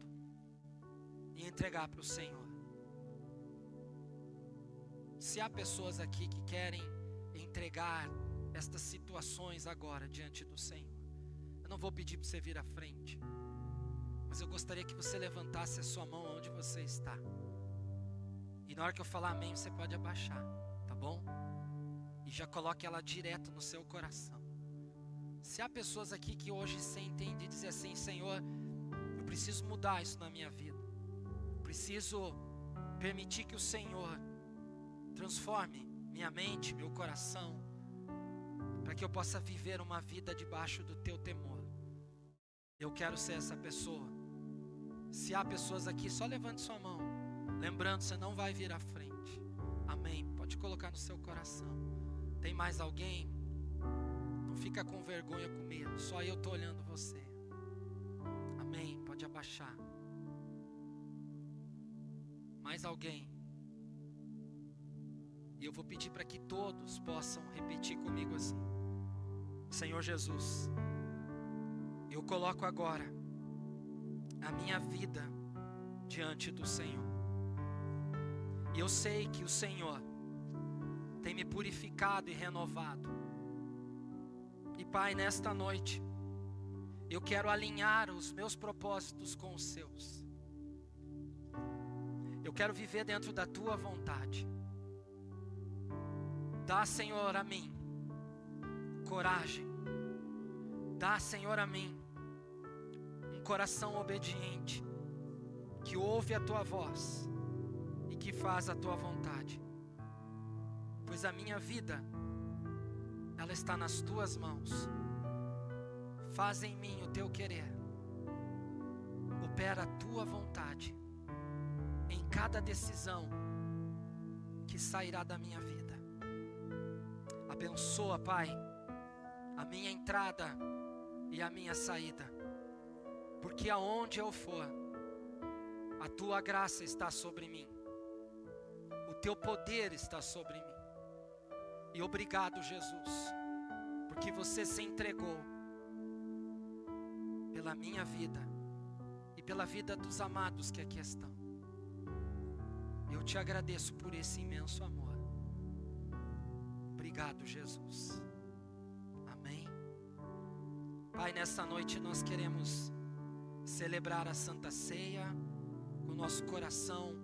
e entregar para o Senhor. Se há pessoas aqui que querem entregar estas situações agora diante do Senhor, eu não vou pedir para você vir à frente, mas eu gostaria que você levantasse a sua mão onde você está. E na hora que eu falar amém, você pode abaixar, tá bom? E já coloque ela direto no seu coração. Se há pessoas aqui que hoje sentem de dizer assim: Senhor, eu preciso mudar isso na minha vida. Preciso permitir que o Senhor transforme minha mente, meu coração, para que eu possa viver uma vida debaixo do Teu temor. Eu quero ser essa pessoa. Se há pessoas aqui, só levante sua mão. Lembrando, você não vai vir à frente. Amém. Pode colocar no seu coração. Tem mais alguém? Não fica com vergonha, com medo. Só eu estou olhando você. Amém. Pode abaixar. Mais alguém? E eu vou pedir para que todos possam repetir comigo assim: Senhor Jesus, eu coloco agora a minha vida diante do Senhor. E eu sei que o Senhor tem me purificado e renovado. E Pai, nesta noite, eu quero alinhar os meus propósitos com os seus. Eu quero viver dentro da Tua vontade. Dá, Senhor, a mim coragem. Dá, Senhor, a mim um coração obediente, que ouve a Tua voz e que faz a Tua vontade. Pois a minha vida, ela está nas Tuas mãos. Faz em mim o Teu querer. Opera a Tua vontade em cada decisão que sairá da minha vida. Abençoa, Pai, a minha entrada e a minha saída. Porque aonde eu for, a Tua graça está sobre mim. O Teu poder está sobre mim. E obrigado, Jesus, porque Você se entregou pela minha vida e pela vida dos amados que aqui estão. Eu Te agradeço por esse imenso amor. Obrigado, Jesus. Amém. Pai, nessa noite nós queremos celebrar a Santa Ceia com o nosso coração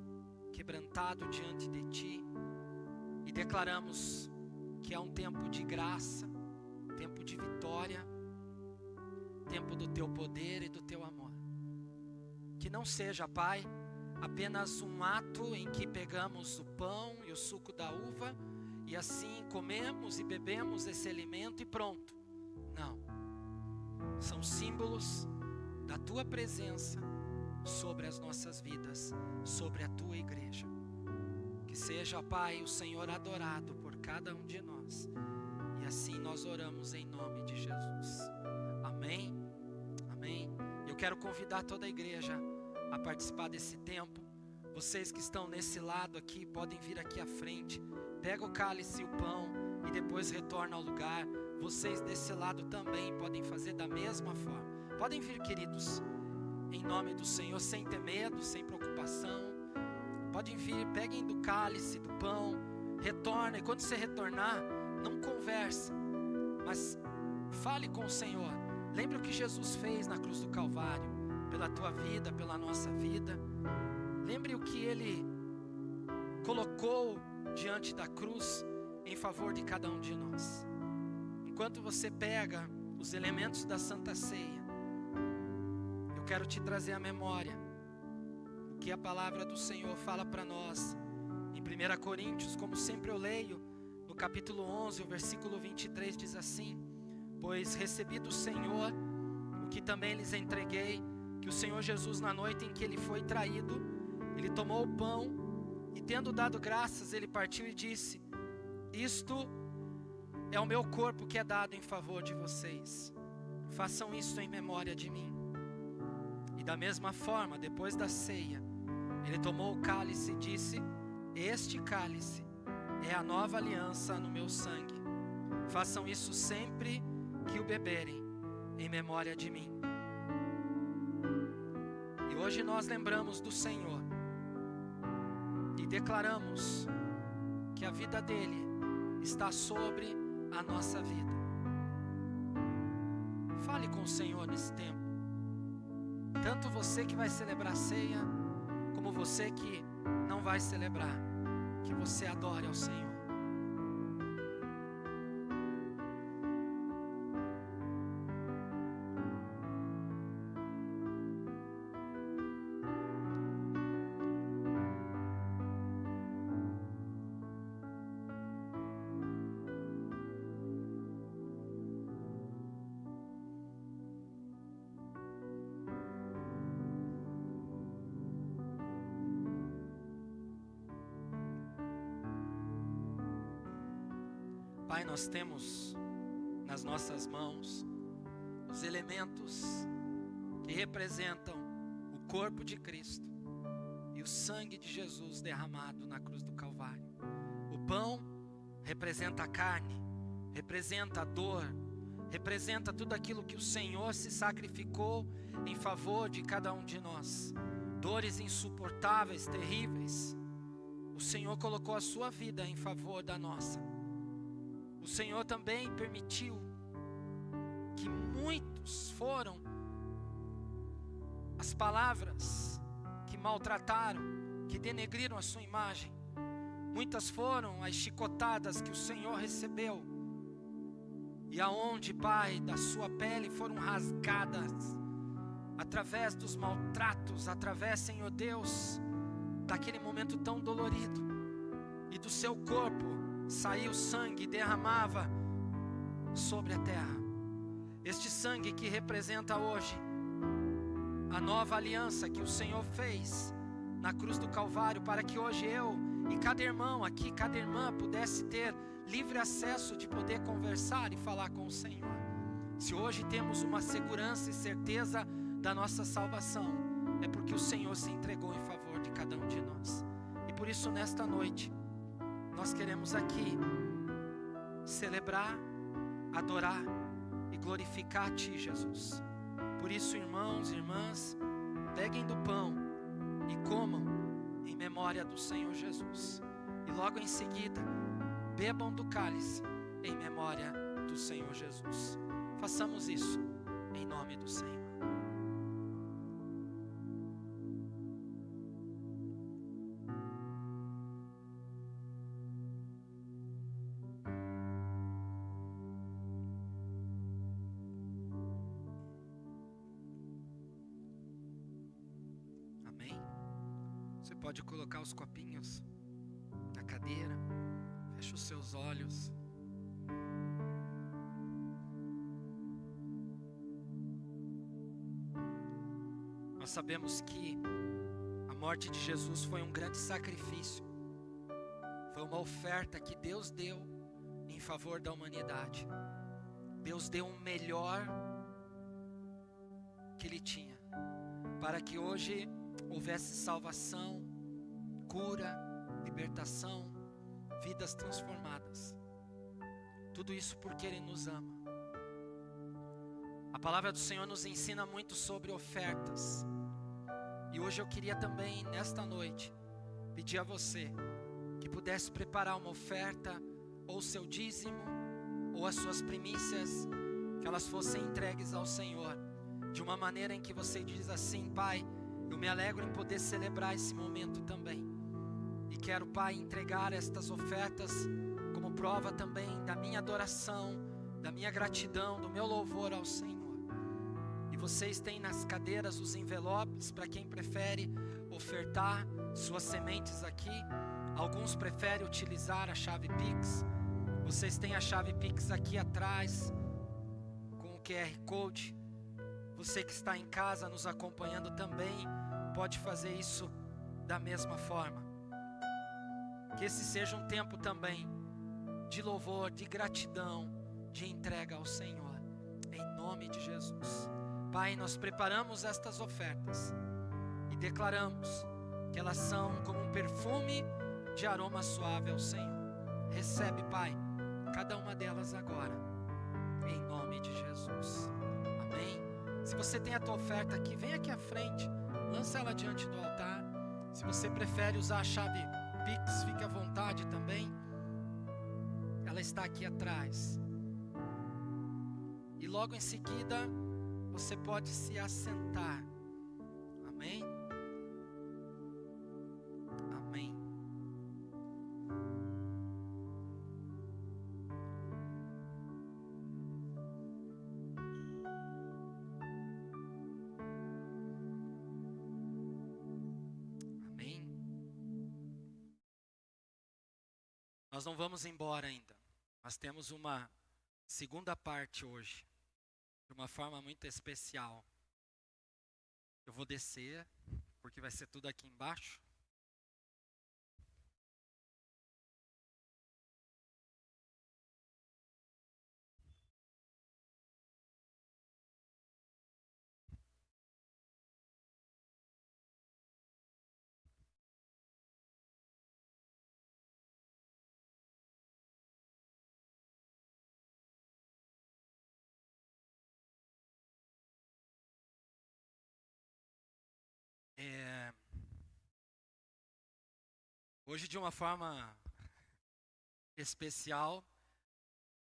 quebrantado diante de Ti, e declaramos que é um tempo de graça, tempo de vitória, tempo do Teu poder e do Teu amor. Que não seja, Pai, apenas um ato em que pegamos o pão e o suco da uva e assim comemos e bebemos esse alimento e pronto. Não. São símbolos da Tua presença sobre as nossas vidas, sobre a Tua igreja. Que seja, Pai, o Senhor adorado por cada um de nós. E assim nós oramos em nome de Jesus. Amém. Amém. Eu quero convidar toda a igreja a participar desse tempo. Vocês que estão nesse lado aqui podem vir aqui à frente. Pega o cálice e o pão e depois retorna ao lugar. Vocês desse lado também podem fazer da mesma forma. Podem vir, queridos, em nome do Senhor, sem ter medo, sem preocupação. Podem vir, peguem do cálice, do pão, retornem. Quando você retornar, não converse, mas fale com o Senhor. Lembre o que Jesus fez na cruz do Calvário, pela tua vida, pela nossa vida. Lembre o que Ele colocou diante da cruz em favor de cada um de nós. Enquanto você pega os elementos da Santa Ceia, eu quero te trazer à memória o que a palavra do Senhor fala para nós em 1 Coríntios, como sempre eu leio, no capítulo 11, o versículo 23 diz assim: pois recebi do Senhor o que também lhes entreguei, que o Senhor Jesus, na noite em que Ele foi traído, Ele tomou o pão e, tendo dado graças, Ele partiu e disse: isto é o meu corpo que é dado em favor de vocês. Façam isso em memória de mim. E da mesma forma, depois da ceia, Ele tomou o cálice e disse: este cálice é a nova aliança no meu sangue. Façam isso sempre que o beberem, em memória de mim. E hoje nós lembramos do Senhor e declaramos que a vida dele está sobre a nossa vida. Fale com o Senhor nesse tempo. Tanto você que vai celebrar a ceia, como você que não vai celebrar, que você adore ao Senhor. Pai, nós temos nas nossas mãos os elementos que representam o corpo de Cristo e o sangue de Jesus derramado na cruz do Calvário. O pão representa a carne, representa a dor, representa tudo aquilo que o Senhor se sacrificou em favor de cada um de nós. Dores insuportáveis, terríveis. O Senhor colocou a sua vida em favor da nossa. O Senhor também permitiu que muitos foram as palavras que maltrataram, que denegriram a sua imagem. Muitas foram as chicotadas que o Senhor recebeu. E aonde, Pai, da sua pele foram rasgadas, através dos maltratos, através, Senhor Deus, daquele momento tão dolorido. E do seu corpo saiu sangue e derramava sobre a terra. Este sangue que representa hoje a nova aliança que o Senhor fez na cruz do Calvário, para que hoje eu e cada irmão aqui, cada irmã pudesse ter livre acesso de poder conversar e falar com o Senhor. Se hoje temos uma segurança e certeza da nossa salvação, é porque o Senhor se entregou em favor de cada um de nós. E por isso nesta noite, nós queremos aqui celebrar, adorar e glorificar a Ti, Jesus. Por isso, irmãos e irmãs, peguem do pão e comam em memória do Senhor Jesus. E logo em seguida, bebam do cálice em memória do Senhor Jesus. Façamos isso em nome do Senhor. Amém? Você pode colocar os copinhos na cadeira. Feche os seus olhos. Nós sabemos que a morte de Jesus foi um grande sacrifício. Foi uma oferta que Deus deu em favor da humanidade. Deus deu o melhor que Ele tinha, para que hoje houvesse salvação, cura, libertação, vidas transformadas. Tudo isso porque Ele nos ama. A palavra do Senhor nos ensina muito sobre ofertas. E hoje eu queria também, nesta noite, pedir a você que pudesse preparar uma oferta, ou seu dízimo, ou as suas primícias, que elas fossem entregues ao Senhor, de uma maneira em que você diz assim: Pai, eu me alegro em poder celebrar esse momento também. E quero, Pai, entregar estas ofertas como prova também da minha adoração, da minha gratidão, do meu louvor ao Senhor. E vocês têm nas cadeiras os envelopes para quem prefere ofertar suas sementes aqui. Alguns preferem utilizar a chave Pix. Vocês têm a chave Pix aqui atrás, com o QR Code. Você que está em casa nos acompanhando também pode fazer isso da mesma forma. Que esse seja um tempo também de louvor, de gratidão, de entrega ao Senhor, em nome de Jesus. Pai, nós preparamos estas ofertas e declaramos que elas são como um perfume de aroma suave ao Senhor. Recebe, Pai, cada uma delas agora, em nome de Jesus. Amém? Se você tem a tua oferta aqui, vem aqui à frente, lança ela diante do altar. Se você prefere usar a chave Pix, fique à vontade também. Ela está aqui atrás. E logo em seguida, você pode se assentar. Amém? Amém. Amém. Nós não vamos embora ainda. Nós temos uma segunda parte hoje, de uma forma muito especial. Eu vou descer, porque vai ser tudo aqui embaixo. Hoje, de uma forma especial,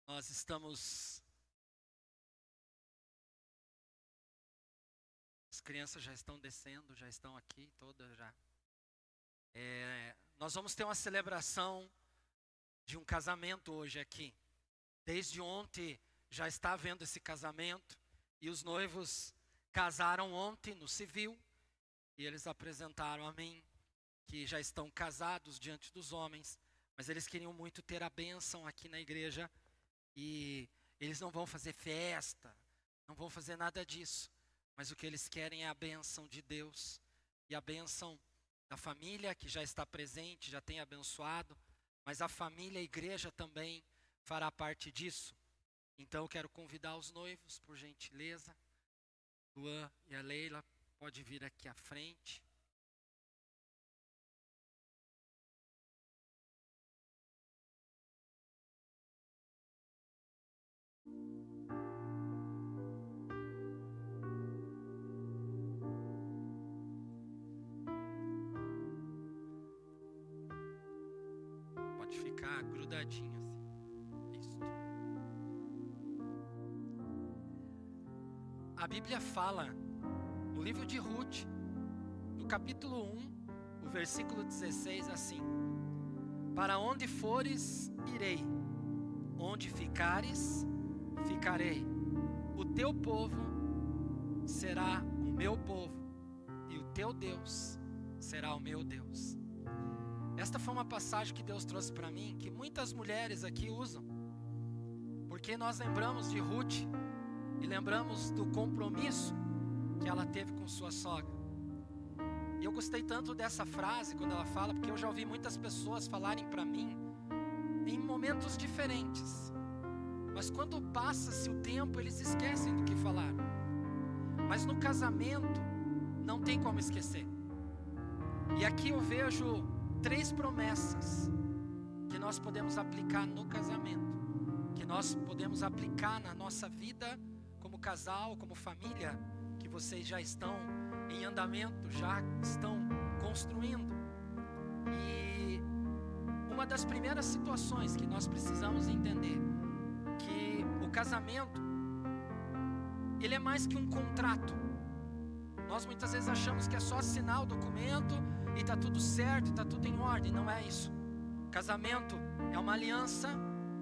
nós estamos... As crianças já estão descendo, já estão aqui, todas já. Nós vamos ter uma celebração de um casamento hoje aqui. Desde ontem já está havendo esse casamento e os noivos casaram ontem no civil e eles apresentaram a mim que já estão casados diante dos homens, mas eles queriam muito ter a bênção aqui na igreja e eles não vão fazer festa, não vão fazer nada disso, mas o que eles querem é a bênção de Deus e a bênção da família que já está presente, já tem abençoado, mas a família, a igreja também fará parte disso. Então eu quero convidar os noivos, por gentileza. Luan e a Leila, pode vir aqui à frente. Pode ficar grudadinho assim. Isso. A Bíblia fala, no livro de Ruth, no capítulo 1, o versículo 16, assim: para onde fores, irei, onde ficares, ficarei. O teu povo será o meu povo, e o teu Deus será o meu Deus. Esta foi uma passagem que Deus trouxe para mim, que muitas mulheres aqui usam, porque nós lembramos de Ruth, e lembramos do compromisso que ela teve com sua sogra. E eu gostei tanto dessa frase quando ela fala, porque eu já ouvi muitas pessoas falarem para mim em momentos diferentes, mas quando passa-se o tempo eles esquecem do que falaram. Mas no casamento não tem como esquecer. E aqui eu vejo 3 promessas que nós podemos aplicar no casamento, que nós podemos aplicar na nossa vida como casal, como família, que vocês já estão em andamento, já estão construindo. E uma das primeiras situações que nós precisamos entender, que o casamento, ele é mais que um contrato. Nós muitas vezes achamos que é só assinar o documento e está tudo certo, está tudo em ordem. Não é isso. Casamento é uma aliança,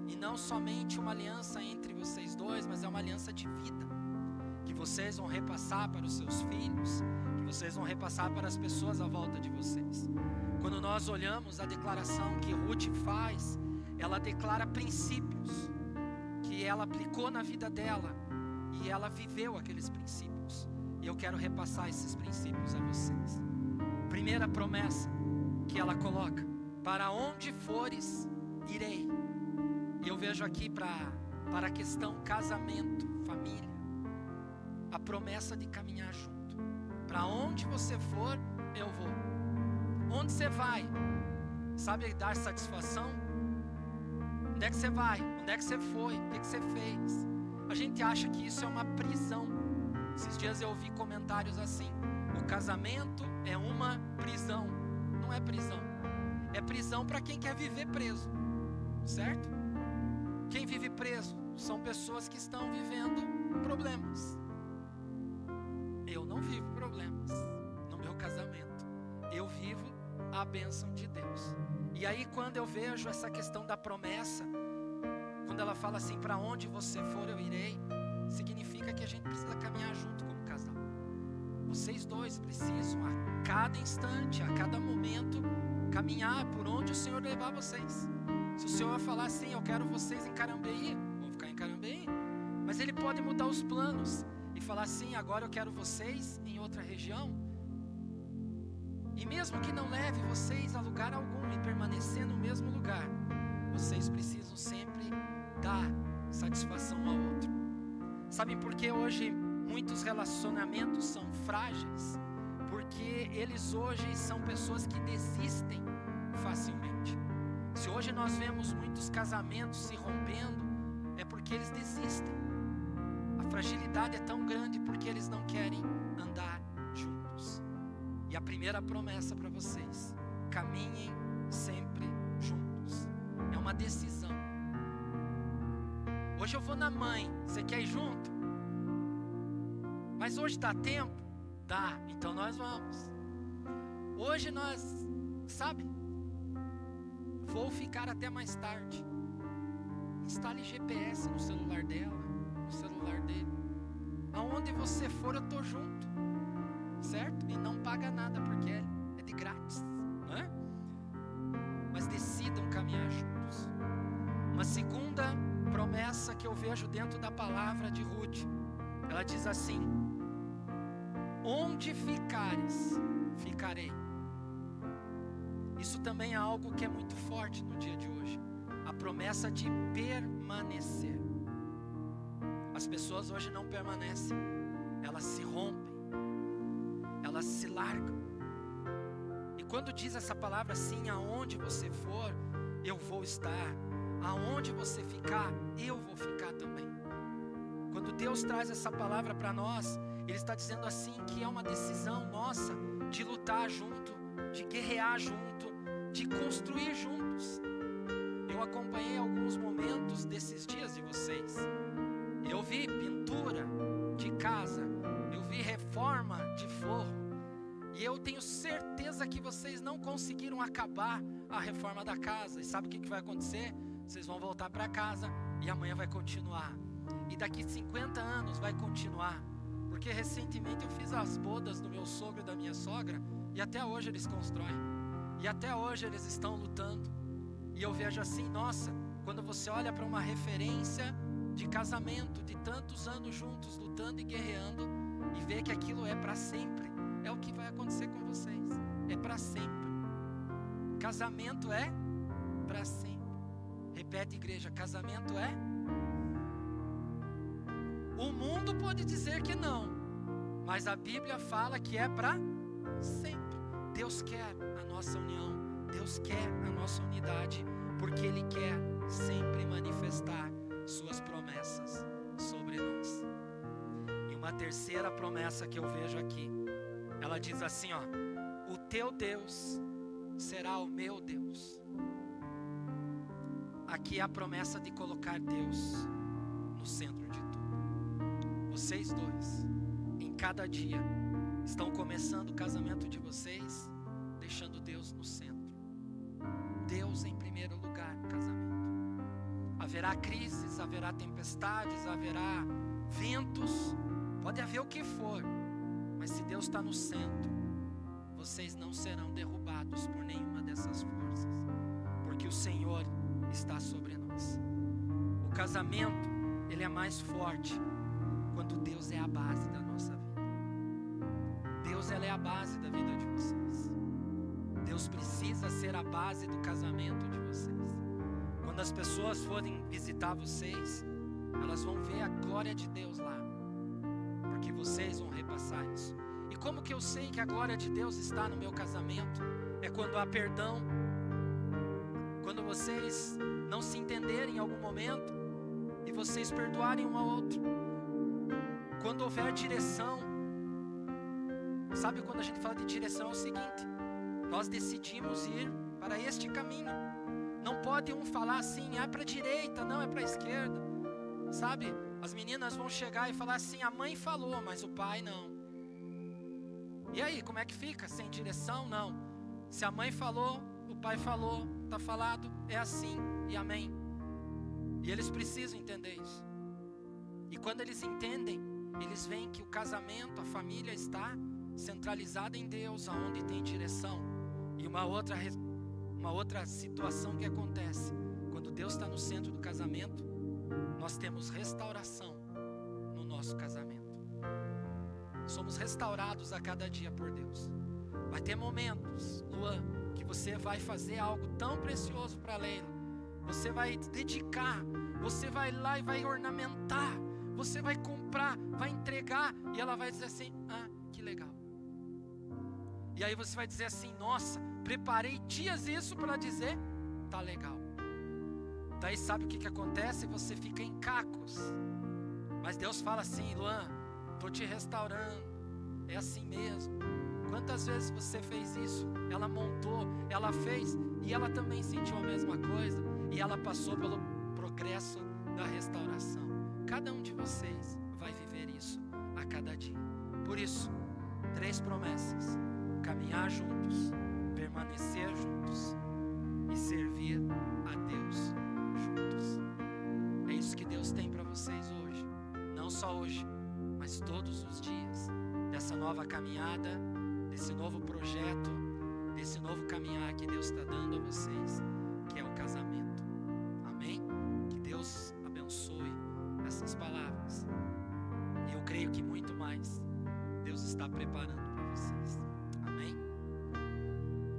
e não somente uma aliança entre vocês dois, mas é uma aliança de vida, que vocês vão repassar para os seus filhos, que vocês vão repassar para as pessoas à volta de vocês. Quando nós olhamos a declaração que Ruth faz, ela declara princípios que ela aplicou na vida dela, e ela viveu aqueles princípios, e eu quero repassar esses princípios a vocês. Primeira promessa que ela coloca: para onde fores, irei. E eu vejo aqui para a questão casamento, família, a promessa de caminhar junto. Para onde você for, eu vou. Onde você vai? Sabe dar satisfação? Onde é que você vai? Onde é que você foi? O que você fez? A gente acha que isso é uma prisão. Esses dias eu ouvi comentários assim: o casamento é uma prisão. Não é prisão. É prisão para quem quer viver preso, certo? Quem vive preso são pessoas que estão vivendo problemas. Eu não vivo problemas no meu casamento. Eu vivo a bênção de Deus. E aí quando eu vejo essa questão da promessa, quando ela fala assim: para onde você for eu irei, significa que a gente precisa caminhar junto como casal. Vocês dois precisam a cada instante, a cada momento, caminhar por onde o Senhor levar vocês. Se o Senhor falar assim: eu quero vocês em Carambeí, vão ficar em Carambeí. Mas Ele pode mudar os planos e falar assim: agora eu quero vocês em outra região. E mesmo que não leve vocês a lugar algum e permanecer no mesmo lugar, vocês precisam sempre dar satisfação ao outro. Sabem por que hoje muitos relacionamentos são frágeis? Porque eles hoje são pessoas que desistem facilmente. Se hoje nós vemos muitos casamentos se rompendo, é porque eles desistem. A fragilidade é tão grande porque eles não querem andar juntos. E a primeira promessa para vocês: caminhem sempre juntos. É uma decisão. Hoje eu vou na mãe, você quer ir junto? Mas hoje dá tempo? Dá, então nós vamos. Hoje nós, sabe? Vou ficar até mais tarde. Instale GPS no celular dela, no celular dele. Aonde você for, eu tô junto, certo? E não paga nada porque é de grátis, não é? Mas decidam caminhar juntos. Uma segunda promessa que eu vejo dentro da palavra de Ruth, ela diz assim: onde ficares, ficarei. Isso também é algo que é muito forte no dia de hoje. A promessa de permanecer. As pessoas hoje não permanecem. Elas se rompem. Elas se largam. E quando diz essa palavra assim, aonde você for, eu vou estar. Aonde você ficar, eu vou ficar também. Quando Deus traz essa palavra para nós, Ele está dizendo assim que é uma decisão nossa de lutar junto, de guerrear junto, de construir juntos. Eu acompanhei alguns momentos desses dias de vocês. Eu vi pintura de casa, eu vi reforma de forro, e eu tenho certeza que vocês não conseguiram acabar a reforma da casa. E sabe o que vai acontecer? Vocês vão voltar para casa e amanhã vai continuar. E daqui 50 anos vai continuar. Porque recentemente eu fiz as bodas do meu sogro e da minha sogra, e até hoje eles constroem. E até hoje eles estão lutando. E eu vejo assim, nossa, quando você olha para uma referência de casamento, de tantos anos juntos, lutando e guerreando, e vê que aquilo é para sempre, é o que vai acontecer com vocês. É para sempre. Casamento é para sempre. Repete, igreja, casamento é? O mundo pode dizer que não, mas a Bíblia fala que é para sempre. Deus quer a nossa união, Deus quer a nossa unidade, porque Ele quer sempre manifestar suas promessas sobre nós. E uma terceira promessa que eu vejo aqui, ela diz assim, ó: o teu Deus será o meu Deus. Aqui é a promessa de colocar Deus no centro de tudo. Vocês dois, em cada dia, estão começando o casamento de vocês, deixando Deus no centro. Deus em primeiro lugar no casamento. Haverá crises, haverá tempestades, haverá ventos, pode haver o que for, mas se Deus está no centro, vocês não serão derrubados por nenhuma dessas forças, porque o Senhor está sobre nós. O casamento, ele é mais forte quando Deus é a base da nossa vida. Deus, ela é a base da vida de vocês. Deus precisa ser a base do casamento de vocês. Quando as pessoas forem visitar vocês, elas vão ver a glória de Deus lá, porque vocês vão repassar isso. E como que eu sei que a glória de Deus está no meu casamento? É quando há perdão, quando vocês não se entenderem em algum momento e vocês perdoarem um ao outro. Quando houver direção. Sabe, quando a gente fala de direção é o seguinte: nós decidimos ir para este caminho. Não pode um falar assim, é para a direita, não, é para a esquerda. Sabe, as meninas vão chegar e falar assim, a mãe falou, mas o pai não. E aí, como é que fica? Sem direção? Não. Se a mãe falou, o pai falou, está falado, é assim, e amém. E eles precisam entender isso. E quando eles entendem, eles veem que o casamento, a família está centralizada em Deus, aonde tem direção. E uma outra situação que acontece, quando Deus está no centro do casamento, nós temos restauração no nosso casamento. Somos restaurados a cada dia por Deus. Vai ter momentos, Luan, que você vai fazer algo tão precioso para Leila. Você vai dedicar, você vai lá e vai ornamentar, você vai comprar, vai entregar, e ela vai dizer assim, ah, que legal. E aí você vai dizer assim, nossa, preparei dias isso para dizer, tá legal. Daí sabe o que acontece? Você fica em cacos. Mas Deus fala assim, Luan, estou te restaurando, é assim mesmo. Quantas vezes você fez isso? Ela montou, ela fez e ela também sentiu a mesma coisa. E ela passou pelo progresso da restauração. Cada um de vocês vai viver isso a cada dia. Por isso, 3 promessas: caminhar juntos, permanecer juntos e servir a Deus juntos. É isso que Deus tem para vocês hoje. Não só hoje, mas todos os dias. Dessa nova caminhada, desse novo projeto, desse novo caminhar que Deus está dando a vocês, que é o casamento. Amém? Que Deus abençoe essas palavras. E eu creio que muito mais Deus está preparando para vocês. Amém?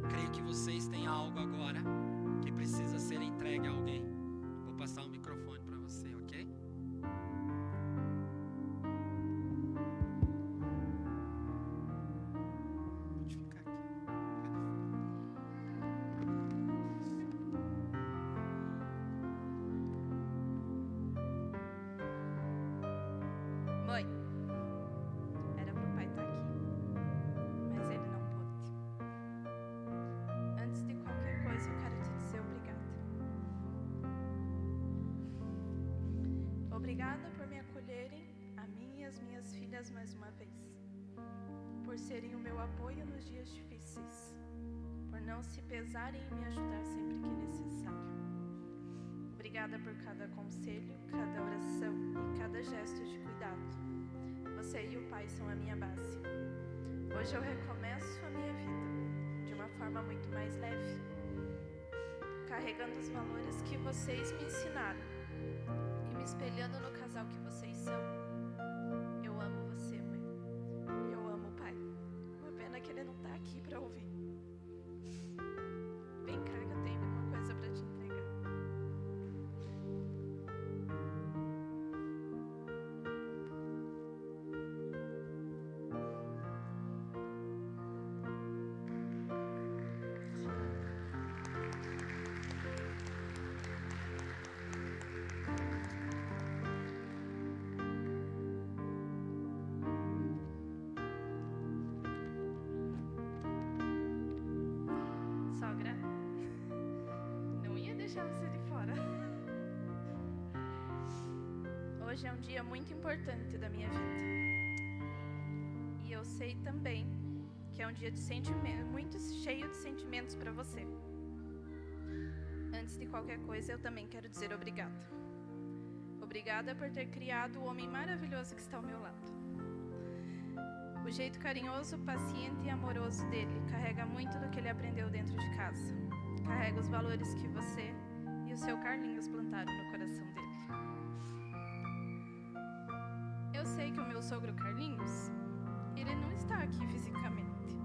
Creio que vocês têm algo agora que precisa ser entregue a alguém. Vou passar o microfone para você, ok? Pode ficar aqui. Mãe, era pro pai estar aqui, mas ele não pôde. Antes de qualquer coisa, eu quero te dizer obrigada. Obrigada por me acolherem, a mim e as minhas filhas mais uma vez. Por serem o meu apoio nos dias difíceis. Por não se pesarem em me ajudar sempre que necessário. Obrigada por cada conselho, cada oração e cada gesto de cuidado. Você e o Pai são a minha base. Hoje eu recomeço a minha vida de uma forma muito mais leve, carregando os valores que vocês me ensinaram e me espelhando no casal que vocês são. Eu amo você, mãe. Eu amo o Pai. Uma pena que ele não está aqui para ouvir. Vem cá que eu tenho uma coisa para te entregar. Sogra, não ia deixar você de fora. Hoje é um dia muito importante da minha vida. E eu sei também que é um dia de sentimento, muito cheio de sentimentos para você. Antes de qualquer coisa, eu também quero dizer obrigada. Obrigada por ter criado o homem maravilhoso que está ao meu lado. O jeito carinhoso, paciente e amoroso dele carrega muito do que ele aprendeu dentro de casa. Carrega os valores que você e o seu Carlinhos plantaram no coração dele. Eu sei que o meu sogro Carlinhos, ele não está aqui fisicamente.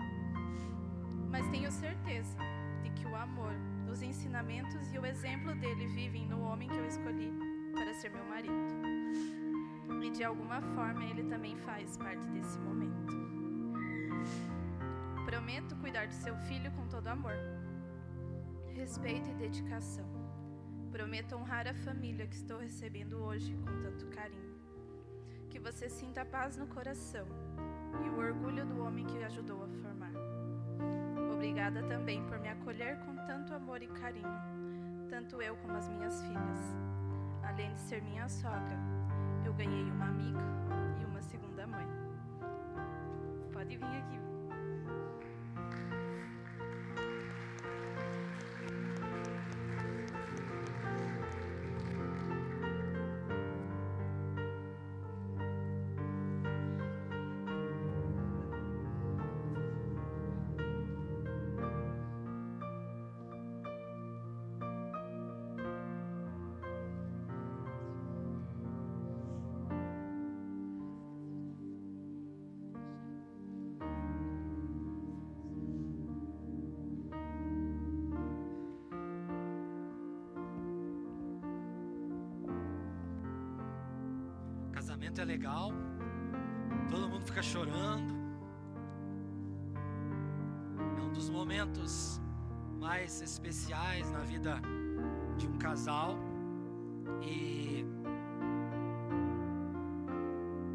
Mas tenho certeza de que o amor, os ensinamentos e o exemplo dele vivem no homem que eu escolhi para ser meu marido. E de alguma forma ele também faz parte desse momento. Prometo cuidar de seu filho com todo amor, respeito e dedicação. Prometo honrar a família que estou recebendo hoje com tanto carinho. Que você sinta a paz no coração e o orgulho do homem que ajudou a formar. Obrigada também por me acolher com tanto amor e carinho, tanto eu como as minhas filhas. Além de ser minha sogra, eu ganhei uma amiga e uma segunda mãe. Pode vir aqui. Casamento é legal, todo mundo fica chorando. É um dos momentos mais especiais na vida de um casal. E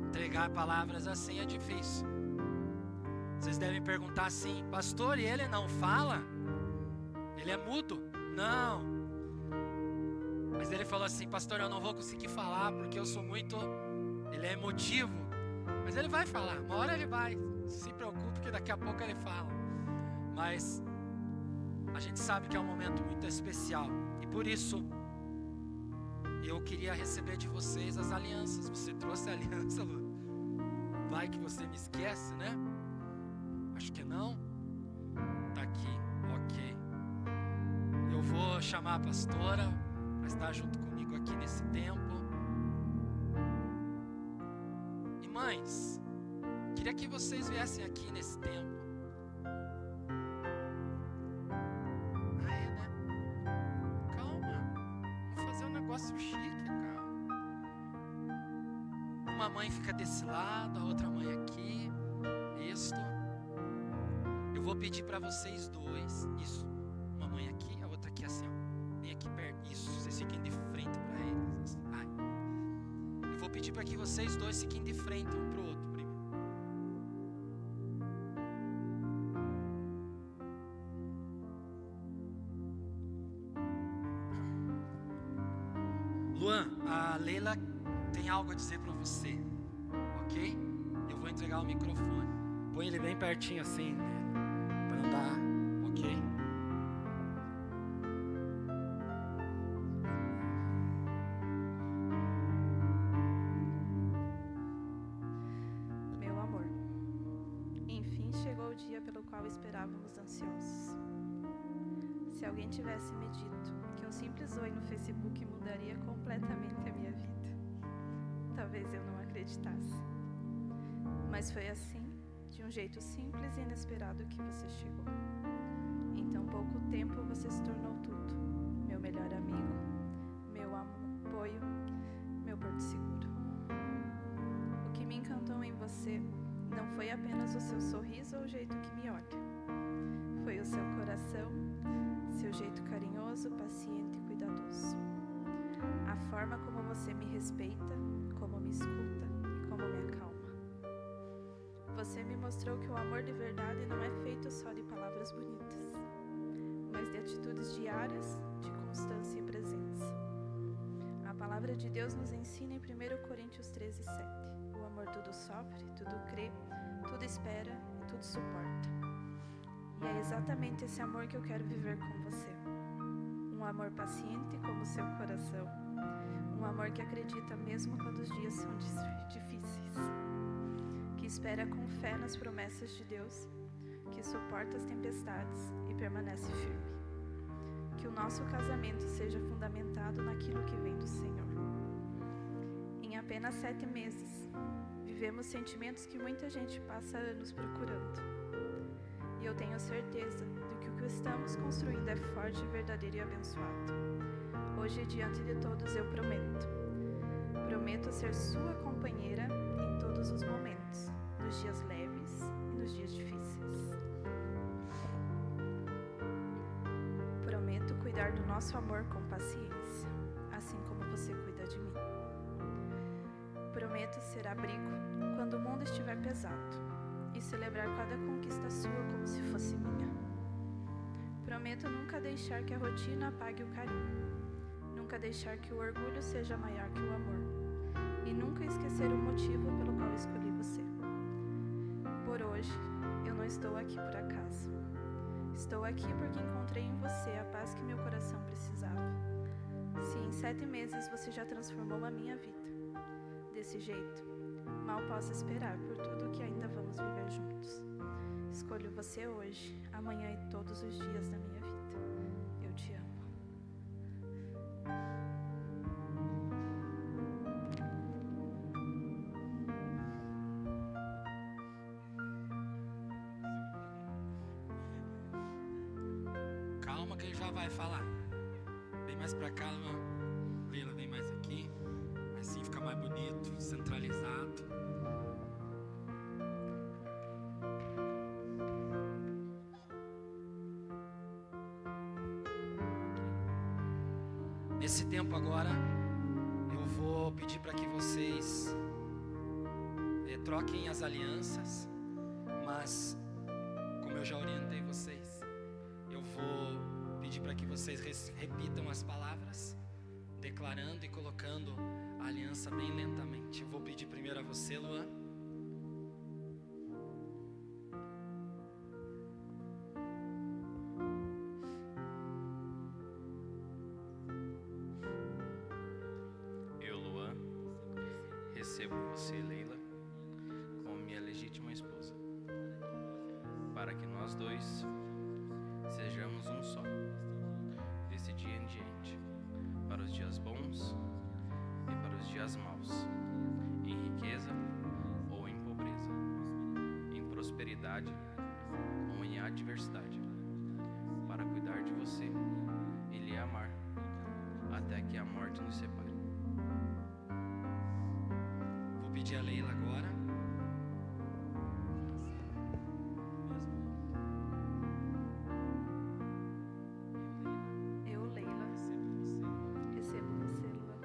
entregar palavras assim é difícil. Vocês devem perguntar assim: pastor, e ele não fala? Ele é mudo? Não. Mas ele falou assim: pastor, eu não vou conseguir falar porque eu sou muito... Ele é emotivo. Mas ele vai falar, uma hora ele vai. Se preocupe que daqui a pouco ele fala. Mas a gente sabe que é um momento muito especial. E por isso, eu queria receber de vocês as alianças. Você trouxe a aliança, Lu? Vai que você me esquece, né? Acho que não. Tá aqui, ok. Eu vou chamar a pastora para estar junto comigo aqui nesse tempo. E mães, queria que vocês viessem aqui nesse tempo. Ah, é, né? Calma. Vamos fazer um negócio chique, calma. Uma mãe fica desse lado, a outra mãe aqui. Isto. Eu vou pedir para vocês dois. Isso. Uma mãe aqui, a outra aqui assim, ó. Bem aqui perto. Isso. Vocês fiquem de frente para eles. Assim. Ai. Eu vou pedir para que vocês dois fiquem de frente um pro outro primeiro. Luan, a Leila tem algo a dizer para você, ok? Eu vou entregar o microfone. Põe ele bem pertinho assim, para não dar, ok? Meu amor, enfim chegou o dia pelo qual esperávamos ansiosos. Se alguém tivesse me dito que um simples oi no Facebook mudaria completamente a minha vida, talvez eu não acreditasse. Mas foi assim, de um jeito simples e inesperado, que você chegou. Em tão pouco tempo você se tornou tudo. Meu melhor amigo, meu apoio, meu porto seguro. O que me encantou em você não foi apenas o seu sorriso ou o jeito que me olha. Foi o seu coração, seu jeito carinhoso, paciente e cuidadoso. A forma como você me respeita, como me escuta e como me acalma. Você me mostrou que o amor de verdade não é feito só de palavras bonitas, mas de atitudes diárias, de constância e presença. A palavra de Deus nos ensina em 1 Coríntios 13:7. O amor tudo sofre, tudo crê, tudo espera e tudo suporta. E é exatamente esse amor que eu quero viver com você. Um amor paciente como o seu coração. Um amor que acredita mesmo quando os dias são difíceis. Que espera com fé nas promessas de Deus. Que suporta as tempestades e permanece firme. Que o nosso casamento seja fundamentado naquilo que vem do Senhor. Em apenas 7 meses, vivemos sentimentos que muita gente passa anos procurando. E eu tenho certeza de que o que estamos construindo é forte, verdadeiro e abençoado. Hoje, diante de todos, eu prometo. Prometo ser sua companheira em todos os momentos, nos dias leves e nos dias difíceis. Prometo cuidar do nosso amor com paciência, assim como você cuida de mim. Prometo ser abrigo quando o mundo estiver pesado e celebrar cada conquista sua como se fosse minha. Prometo nunca deixar que a rotina apague o carinho, nunca deixar que o orgulho seja maior que o amor e nunca esquecer o motivo pelo qual escolhi você. Por hoje, eu não estou aqui por acaso. Estou aqui porque encontrei em você a paz que meu coração precisava. Se em 7 meses você já transformou a minha vida desse jeito, mal posso esperar por tudo que ainda vamos viver juntos. Escolho você hoje, amanhã e todos os dias da minha vida. Eu te amo. Calma que ele já vai falar. Vem mais pra cá, Leila, vem mais aqui. Assim fica mais bonito, centralizado. Nesse tempo agora, eu vou pedir para que vocês troquem as alianças, mas eu já orientei vocês, eu vou pedir para que vocês repitam as palavras, declarando e colocando a aliança bem lentamente. Eu vou pedir primeiro a você, Luan. Eu, Luan, recebo você, Leila, como minha legítima esposa, para que nós dois sejamos um só, desse dia em diante, para os dias bons e para os dias maus, em riqueza ou em pobreza, em prosperidade ou em adversidade, para cuidar de você e lhe amar, até que a morte nos separe. Vou pedir a Leila agora. Eu, Leila, recebo você, Luan,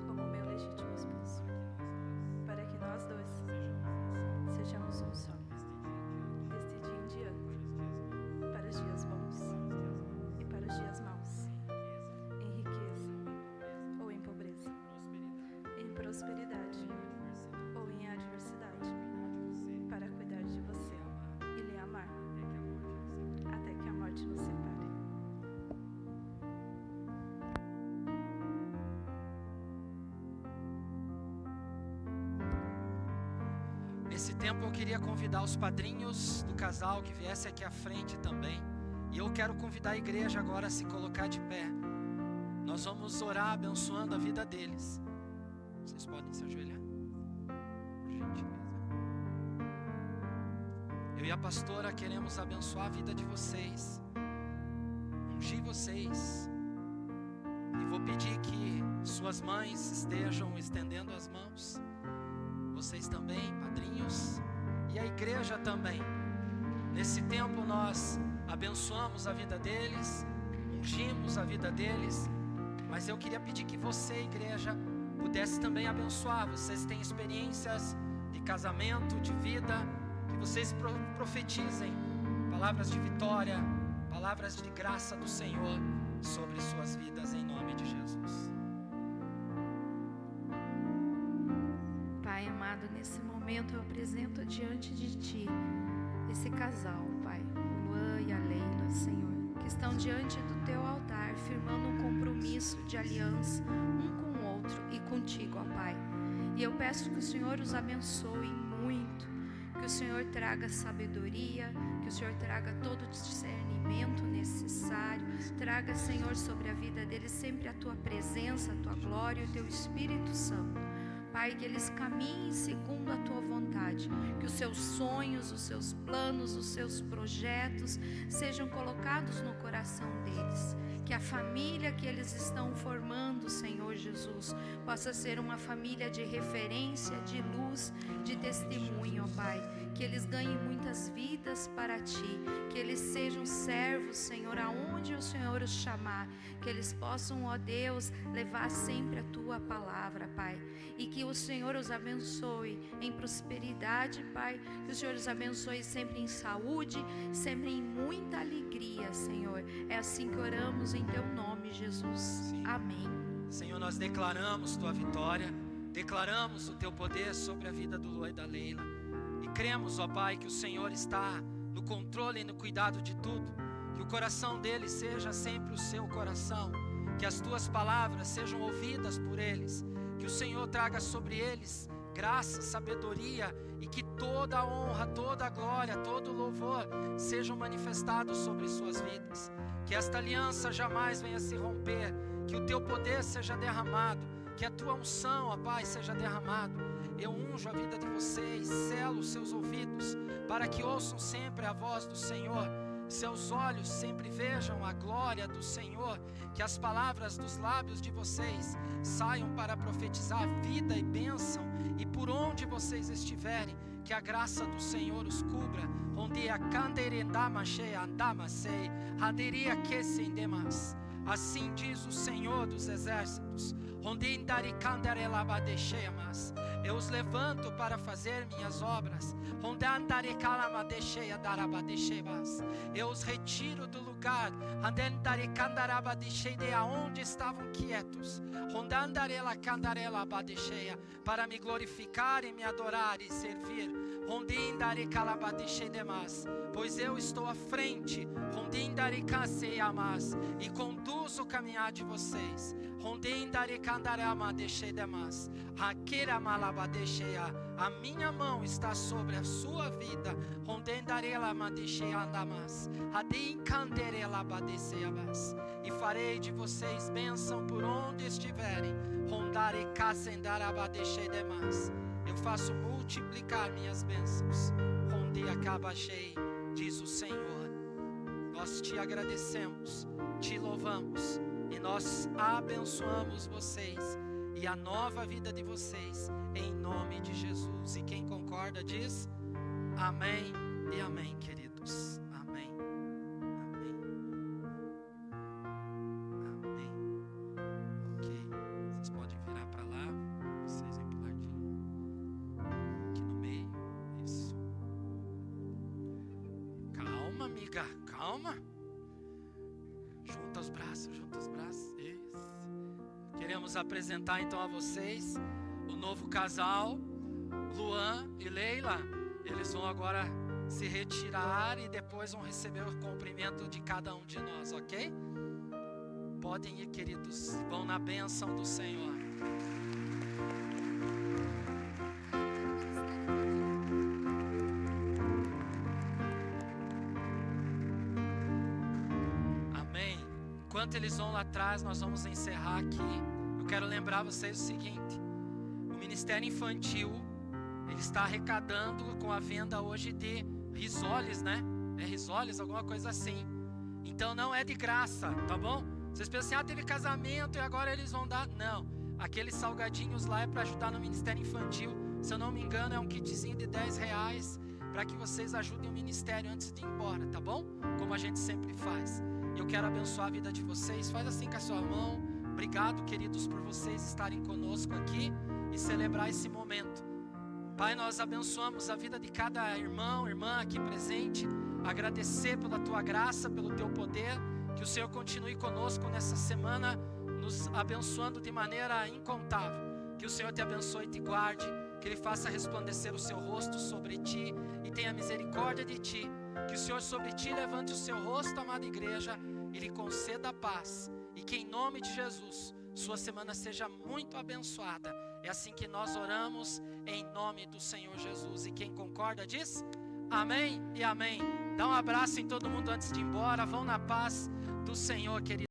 como meu legítimo esposo, para que nós dois sejamos um só, deste dia em diante, para os dias bons e para os dias maus, em riqueza ou em pobreza, em prosperidade ou em adversidade, para cuidar de você e lhe amar, até que a morte nos separe. Nesse tempo eu queria convidar os padrinhos do casal que viessem aqui à frente também. E eu quero convidar a igreja agora a se colocar de pé. Nós vamos orar abençoando a vida deles. Vocês podem se ajoelhar, por gentileza. Eu e a pastora queremos abençoar a vida de vocês, ungir vocês. E vou pedir que suas mães estejam estendendo as mãos. Vocês também, padrinhos, e a igreja também. Nesse tempo nós abençoamos a vida deles, ungimos a vida deles, mas eu queria pedir que você, igreja, pudesse também abençoar. Vocês têm experiências de casamento, de vida, que vocês profetizem palavras de vitória, palavras de graça do Senhor sobre suas vidas, em nome de Jesus. Pai amado, nesse momento eu apresento diante de Ti esse casal, Pai, o Luan e a Leila, Senhor, que estão diante do Teu altar, firmando um compromisso de aliança um com o outro e contigo, ó Pai. E eu peço que o Senhor os abençoe muito, que o Senhor traga sabedoria, que o Senhor traga todo o discernimento necessário, traga, Senhor, sobre a vida deles sempre a Tua presença, a Tua glória e o Teu Espírito Santo. Pai, que eles caminhem segundo a Tua vontade, que os seus sonhos, os seus planos, os seus projetos sejam colocados no coração deles, que a família que eles estão formando, Senhor Jesus, possa ser uma família de referência, de luz, de testemunho, ó Pai, que eles ganhem muitas vidas para Ti, que eles sejam servos, Senhor, aonde o Senhor os chamar, que eles possam, ó Deus, levar sempre a Tua palavra, Pai, e que o Senhor os abençoe em prosperidade, Pai, que o Senhor os abençoe sempre em saúde, sempre em muita alegria, Senhor. É assim que oramos em Teu nome, Jesus. Sim. Amém. Senhor, nós declaramos Tua vitória, declaramos o Teu poder sobre a vida do Luan e da Leila, e cremos, ó Pai, que o Senhor está no controle e no cuidado de tudo, que o coração deles seja sempre o Seu coração, que as Tuas palavras sejam ouvidas por eles, que o Senhor traga sobre eles graça, sabedoria, e que toda a honra, toda a glória, todo o louvor sejam manifestados sobre suas vidas, que esta aliança jamais venha se romper, que o Teu poder seja derramado, que a Tua unção, ó Pai, seja derramado. Eu unjo a vida de vocês, selo os seus ouvidos, para que ouçam sempre a voz do Senhor, seus olhos sempre vejam a glória do Senhor, que as palavras dos lábios de vocês saiam para profetizar vida e bênção, e por onde vocês estiverem, que a graça do Senhor os cubra, onde a canderendama cheia andamasei, raderia que sem demas. Assim diz o Senhor dos exércitos, onde indaricandarelabadecheiamas. Eu os levanto para fazer minhas obras. Eu os retiro do lugar aonde estavam quietos, para me glorificar e me adorar e servir. Pois eu estou à frente e conduzo o caminhar de vocês. A minha mão está sobre a sua vida. E farei de vocês bênção por onde estiverem. Eu faço multiplicar minhas bênçãos. Diz o Senhor. Nós te agradecemos, te louvamos e nós abençoamos vocês e a nova vida de vocês em nome de Jesus. E quem concorda diz amém e amém, queridos. Amém. Amém. Amém. Ok. Vocês podem virar para lá. Vocês vêm pro ladinho. Aqui no meio. Isso. Calma, amiga. Calma. Junta os braços, junta os braços. Isso. Queremos apresentar então a vocês o novo casal, Luan e Leila. Eles vão agora se retirar e depois vão receber o cumprimento de cada um de nós, ok? Podem ir, queridos, vão na bênção do Senhor. Amém. Enquanto eles vão lá atrás, nós vamos encerrar aqui. Eu quero lembrar vocês o seguinte: o Ministério Infantil, ele está arrecadando com a venda hoje de risoles, né? É risoles, alguma coisa assim. Então não é de graça, tá bom? Vocês pensam, teve casamento e agora eles vão dar. Não, aqueles salgadinhos lá é para ajudar no Ministério Infantil. Se eu não me engano, é um kitzinho de R$10 para que vocês ajudem o ministério antes de ir embora, tá bom? Como a gente sempre faz. Eu quero abençoar a vida de vocês. Faz assim com a sua mão. Obrigado, queridos, por vocês estarem conosco aqui e celebrar esse momento. Pai, nós abençoamos a vida de cada irmão, irmã aqui presente. Agradecer pela tua graça, pelo teu poder. Que o Senhor continue conosco nessa semana, nos abençoando de maneira incontável. Que o Senhor te abençoe e te guarde. Que Ele faça resplandecer o seu rosto sobre ti e tenha misericórdia de ti. Que o Senhor sobre ti levante o seu rosto, amada igreja, e lhe conceda a paz. E que em nome de Jesus, sua semana seja muito abençoada. É assim que nós oramos em nome do Senhor Jesus. E quem concorda diz amém e amém. Dá um abraço em todo mundo antes de ir embora. Vão na paz do Senhor, querido.